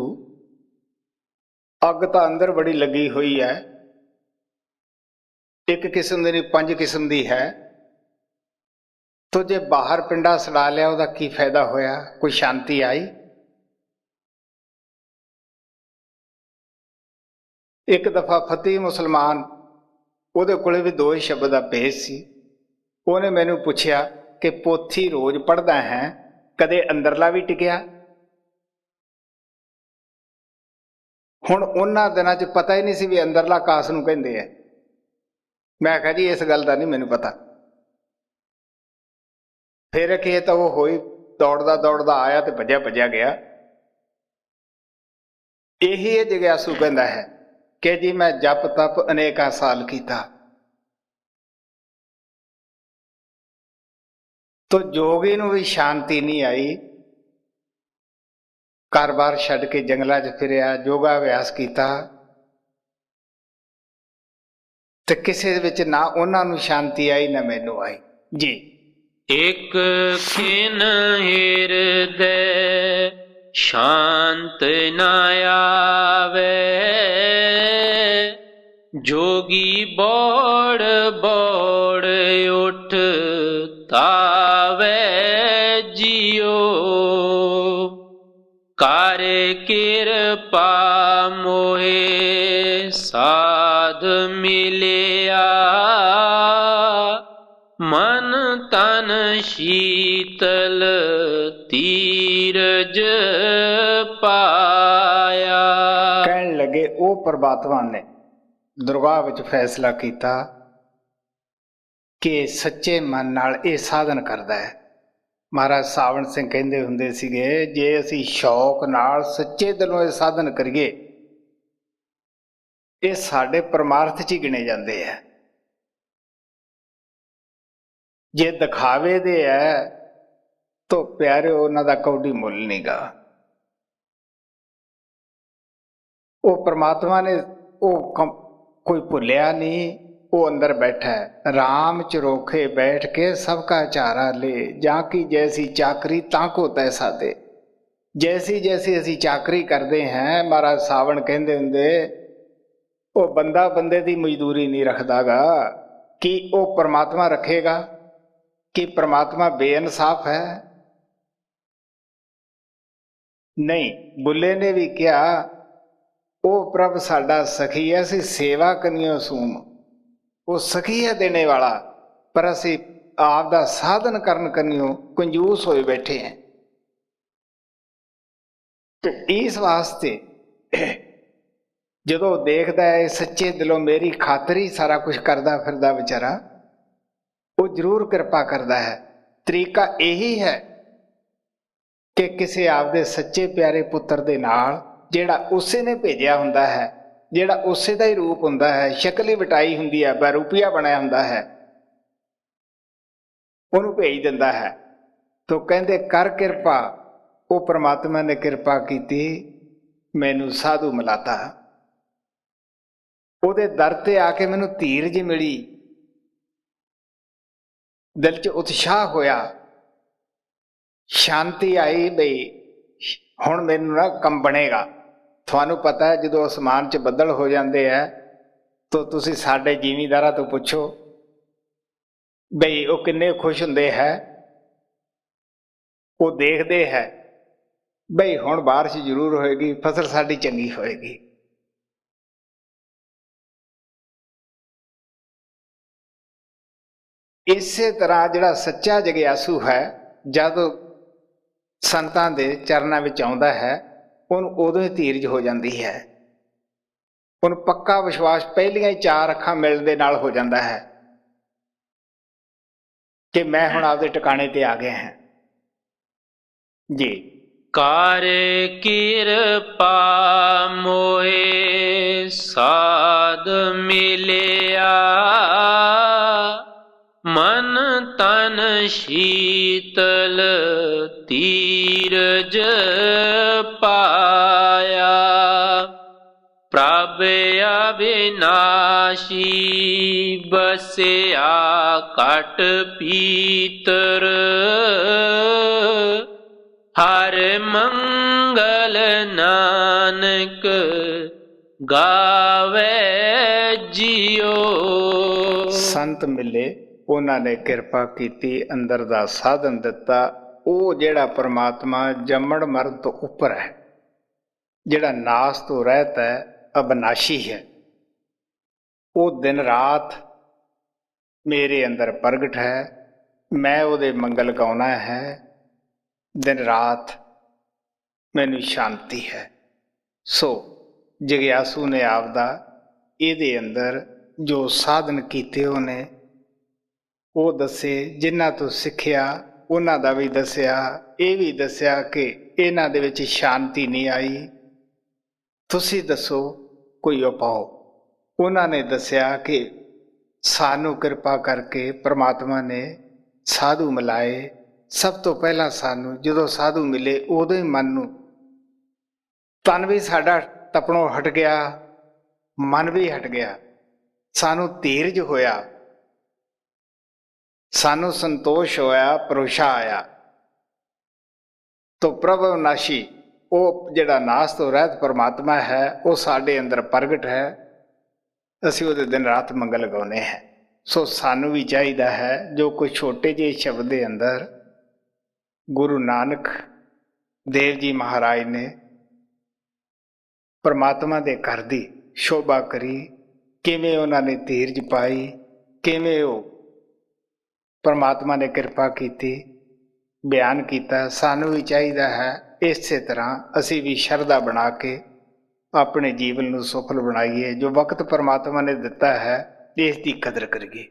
अग तां अंदर बड़ी लगी हुई है, एक किस्म दी नहीं 5 किस्म दी है, तो जे बाहर पिंडा सड़ा लिया उसका की फायदा होया, कोई शांति आई? एक दफा फतेह मुसलमान उहदे कोले भी 2 ही शब्द का भेद सी। उहने मैनू पुछया कि पोथी रोज पढ़दा है, कदे अंदरला भी टिकिया? हुण उन्हां दिनां च पता ही नहीं सी भी अंदरला कास नूं कहंदे है। मैं कहा जी इस गल का नहीं मैनू पता। फिर कि तो वो होई, दौड़दा दौड़दा आया तो भज्या भज्या गया। यही जग्यासू कहता है कि जी मैं जप तप अनेका साल किया, तो जोगी नूं भी शांति नहीं आई। घर बार छड्ड के जंगलों च फिरिया, योगाभ्यास किया, तो किसी विच ना उन्हां नूं शांति आई ना मैनू आई जी। एक खिन हृदय शांत न आवे, जोगी बोड़ बोड़ उठता वे जियो। कार्य कृपा मोहे साध मिलिया, मन तन शीतल तीरज पाया। कहन लगे ओ परमात्मा ने दरगाह विच फैसला किया कि सच्चे मन नाल ये साधन करदा है। ਮਹਾਰਾਜ ਸਾਵਣ ਸਿੰਘ ਕਹਿੰਦੇ ਹੁੰਦੇ ਸੀਗੇ, ਜੇ ਅਸੀਂ ਸ਼ੌਕ ਨਾਲ ਸੱਚੇ ਦਿਲੋਂ ਇਹ ਸਾਧਨ ਕਰੀਏ, ਇਹ ਸਾਡੇ ਪਰਮਾਰਥ 'ਚ ਹੀ ਗਿਣੇ ਜਾਂਦੇ ਆ। ਜੇ ਦਿਖਾਵੇ ਦੇ ਹੈ ਤਾਂ ਪਿਆਰਿਓ ਉਹਨਾਂ ਦਾ ਕੌਡੀ ਮੁੱਲ ਨਹੀਂਗਾ। ਉਹ ਪ੍ਰਮਾਤਮਾ ਨੇ ਕੋਈ ਭੁੱਲਿਆ ਨਹੀਂ, ਉਹ ਅੰਦਰ ਬੈਠਾ ਹੈ। ਰਾਮ ਚਰੋਖੇ ਬੈਠ ਕੇ ਸਭ ਕਾ ਚਾਰਾ ਲੈ, ਜਾਂ ਕੀ ਜੈਸੀ ਚਾਕਰੀ ਤਾਂ ਕੋ ਤੈਸਾ ਦੇ। ਜੈਸੀ ਜੈਸੀ ਅਸੀਂ ਚਾਕਰੀ ਕਰਦੇ ਹਾਂ, ਮਹਾਰਾਜ ਸਾਵਣ ਕਹਿੰਦੇ ਹੁੰਦੇ, ਉਹ ਬੰਦਾ ਬੰਦੇ ਦੀ ਮਜ਼ਦੂਰੀ ਨਹੀਂ ਰੱਖਦਾਗਾ। ਕਿ ਉਹ ਪਰਮਾਤਮਾ ਰੱਖੇਗਾ? ਕਿ ਪਰਮਾਤਮਾ ਬੇਇਨਸਾਫ ਹੈ? ਨਹੀਂ। ਬੁੱਲੇ ਨੇ ਵੀ ਕਿਹਾ, ਉਹ ਪ੍ਰਭ ਸਾਡਾ ਸਖੀ ਹੈ, ਅਸੀਂ ਸੇਵਾ ਕਨੀਓ ਸੂਮ। ਉਹ ਸਖੀ ਹੈ ਦੇਣੇ ਵਾਲਾ, ਪਰ ਅਸੀਂ ਆਪ ਦਾ ਸਾਧਨ ਕਰਨ ਕਨੀਓ ਕੰਜੂਸ ਹੋਏ ਬੈਠੇ ਹਾਂ। ਤੇ ਇਸ ਵਾਸਤੇ ਜਦੋਂ ਦੇਖਦਾ ਹੈ ਸੱਚੇ ਦਿਲੋਂ ਮੇਰੀ ਖਾਤਰ ਹੀ ਸਾਰਾ ਕੁਝ ਕਰਦਾ ਫਿਰਦਾ ਵਿਚਾਰਾ, ਉਹ ਜ਼ਰੂਰ ਕਿਰਪਾ ਕਰਦਾ ਹੈ। ਤਰੀਕਾ ਇਹੀ ਹੈ ਕਿ ਕਿਸੇ ਆਪਦੇ ਸੱਚੇ ਪਿਆਰੇ ਪੁੱਤਰ ਦੇ ਨਾਲ, ਜਿਹੜਾ ਉਸੇ ਨੇ ਭੇਜਿਆ ਹੁੰਦਾ ਹੈ, ਜਿਹੜਾ ਉਸੇ ਦਾ ਹੀ ਰੂਪ ਹੁੰਦਾ ਹੈ, ਸ਼ਕਲ ਹੀ ਵਟਾਈ ਹੁੰਦੀ ਹੈ, ਬਰੂਪੀਆ ਬਣਿਆ ਹੁੰਦਾ ਹੈ, ਉਹਨੂੰ ਭੇਜ ਦਿੰਦਾ ਹੈ। ਤੋ ਕਹਿੰਦੇ ਕਰ ਕਿਰਪਾ। ਉਹ ਪਰਮਾਤਮਾ ਨੇ ਕਿਰਪਾ ਕੀਤੀ, ਮੈਨੂੰ ਸਾਧੂ ਮਿਲਾਤਾ। ਉਹਦੇ ਦਰ ਤੇ ਆ ਕੇ ਮੈਨੂੰ ਧੀਰਜ ਮਿਲੀ, ਦਿਲ 'ਚ ਉਤਸ਼ਾਹ ਹੋਇਆ, ਸ਼ਾਂਤੀ ਆਈ। ਬਈ ਹੁਣ ਮੈਨੂੰ ਨਾ ਕੰਮ ਬਣੇਗਾ। ਤੁਹਾਨੂੰ ਪਤਾ ਹੈ ਜਦੋਂ ਅਸਮਾਨ 'ਚ ਬੱਦਲ ਹੋ ਜਾਂਦੇ ਹੈ ਤਾਂ ਤੁਸੀਂ ਸਾਡੇ ਜ਼ਿਮੀਂਦਾਰਾਂ ਤੋਂ ਪੁੱਛੋ ਬਈ ਉਹ ਕਿੰਨੇ ਖੁਸ਼ ਹੁੰਦੇ ਹੈ। ਉਹ ਦੇਖਦੇ ਹੈ ਬਈ ਹੁਣ ਬਾਰਿਸ਼ ਜ਼ਰੂਰ ਹੋਏਗੀ, ਫਸਲ ਸਾਡੀ ਚੰਗੀ ਹੋਏਗੀ। ਇਸੇ ਤਰ੍ਹਾਂ ਜਿਹੜਾ ਸੱਚਾ ਜਗਿਆਸੂ ਹੈ, ਜਦ ਸੰਤਾਂ ਦੇ ਚਰਨਾਂ ਵਿੱਚ ਆਉਂਦਾ ਹੈ, ਉਹਨੂੰ ਉਦੋਂ ਹੀ ਧੀਰਜ ਹੋ ਜਾਂਦੀ ਹੈ। ਉਹਨੂੰ ਪੱਕਾ ਵਿਸ਼ਵਾਸ ਪਹਿਲੀਆਂ ਹੀ 4 ਅੱਖਾਂ ਮਿਲਣ ਦੇ ਨਾਲ ਹੋ ਜਾਂਦਾ ਹੈ ਕਿ ਮੈਂ ਹੁਣ ਆਪਦੇ ਟਿਕਾਣੇ ਤੇ ਆ ਗਿਆ ਹਾਂ ਜੀ। ਕਰ ਕਿਰਪਾ ਮੋਏ ਸਾਧ ਮਿਲਿਆ, ਮਨ ਤਨ ਸ਼ੀਤਲ ਧੀਰਜ ਪਾਇਆ। ਪ੍ਰਭ ਅਬਿਨਾਸ਼ੀ ਬਸਿਆ ਘਟ ਪੀਤਰ, ਹਰ ਮੰਗਲ ਨਾਨਕ ਗਾਵੇ ਜਿਉ। ਸੰਤ ਮਿਲੇ, ਉਹਨਾਂ ਨੇ ਕਿਰਪਾ ਕੀਤੀ, ਅੰਦਰ ਦਾ ਸਾਧਨ ਦਿੱਤਾ। ਉਹ ਜਿਹੜਾ ਪਰਮਾਤਮਾ ਜੰਮਣ ਮਰਨ ਤੋਂ ਉੱਪਰ ਹੈ, ਜਿਹੜਾ ਨਾਸ ਤੋਂ ਰਹਿਤ ਹੈ, ਅਬਨਾਸ਼ੀ ਹੈ, ਉਹ ਦਿਨ ਰਾਤ ਮੇਰੇ ਅੰਦਰ ਪ੍ਰਗਟ ਹੈ। ਮੈਂ ਉਹਦੇ ਮੰਗਲ ਗਾਉਣਾ ਹੈ, ਦਿਨ ਰਾਤ ਮੈਨੂੰ ਸ਼ਾਂਤੀ ਹੈ। ਸੋ ਜਗਿਆਸੂ ਨੇ ਆਪਦਾ ਇਹਦੇ ਅੰਦਰ ਜੋ ਸਾਧਨ ਕੀਤੇ ਉਹਨੇ ਉਹ ਦੱਸੇ, ਜਿਨ੍ਹਾਂ ਤੋਂ ਸਿੱਖਿਆ ਉਹਨਾਂ ਦਾ ਵੀ ਦੱਸਿਆ। ਇਹ ਵੀ ਦੱਸਿਆ ਕਿ ਇਹਨਾਂ ਦੇ ਵਿੱਚ ਸ਼ਾਂਤੀ ਨਹੀਂ ਆਈ, ਤੁਸੀਂ ਦੱਸੋ ਕੋਈ ਉਪਾਅ। ਉਹਨਾਂ ਨੇ ਦੱਸਿਆ ਕਿ ਸਾਨੂੰ ਕਿਰਪਾ ਕਰਕੇ ਪ੍ਰਮਾਤਮਾ ਨੇ ਸਾਧੂ ਮਿਲਾਏ। ਸਭ ਤੋਂ ਪਹਿਲਾਂ ਸਾਨੂੰ ਜਦੋਂ ਸਾਧੂ ਮਿਲੇ ਉਦੋਂ ਹੀ ਮਨ ਨੂੰ, ਤਨ ਵੀ ਸਾਡਾ ਤਪਣੋਂ ਹਟ ਗਿਆ, ਮਨ ਵੀ ਹਟ ਗਿਆ, ਸਾਨੂੰ ਧੀਰਜ ਹੋਇਆ, ਸਾਨੂੰ ਸੰਤੋਸ਼ ਹੋਇਆ, ਭਰੋਸਾ ਆਇਆ। ਤੋ ਪ੍ਰਭ ਅਬਿਨਾਸ਼ੀ, ਉਹ ਜਿਹੜਾ ਨਾਸ ਤੋਂ ਰਹਿਤ ਪਰਮਾਤਮਾ ਹੈ, ਉਹ ਸਾਡੇ ਅੰਦਰ ਪ੍ਰਗਟ ਹੈ। ਅਸੀਂ ਉਹਦੇ ਦਿਨ ਰਾਤ ਮੰਗਲ ਗਾਉਂਦੇ ਹਾਂ। ਸੋ ਸਾਨੂੰ ਵੀ ਚਾਹੀਦਾ ਹੈ ਜੋ ਕੋਈ ਛੋਟੇ ਜਿਹੇ ਸ਼ਬਦ ਦੇ ਅੰਦਰ ਗੁਰੂ ਨਾਨਕ ਦੇਵ ਜੀ ਮਹਾਰਾਜ ਨੇ ਪਰਮਾਤਮਾ ਦੇ ਘਰ ਦੀ ਸ਼ੋਭਾ ਕਰੀ, ਕਿਵੇਂ ਉਹਨਾਂ ਨੇ ਧੀਰਜ ਪਾਈ, ਕਿਵੇਂ ਉਹ ਪਰਮਾਤਮਾ ਨੇ ਕਿਰਪਾ ਕੀਤੀ, ਬਿਆਨ ਕੀਤਾ। ਸਾਨੂੰ ਵੀ ਚਾਹੀਦਾ ਹੈ ਇਸੇ ਤਰ੍ਹਾਂ ਅਸੀਂ ਵੀ ਸ਼ਰਧਾ ਬਣਾ ਕੇ ਆਪਣੇ ਜੀਵਨ ਨੂੰ ਸਫਲ ਬਣਾਈਏ। ਜੋ ਵਕਤ ਪਰਮਾਤਮਾ ਨੇ ਦਿੱਤਾ ਹੈ, ਇਸ ਦੀ ਕਦਰ ਕਰੀਏ।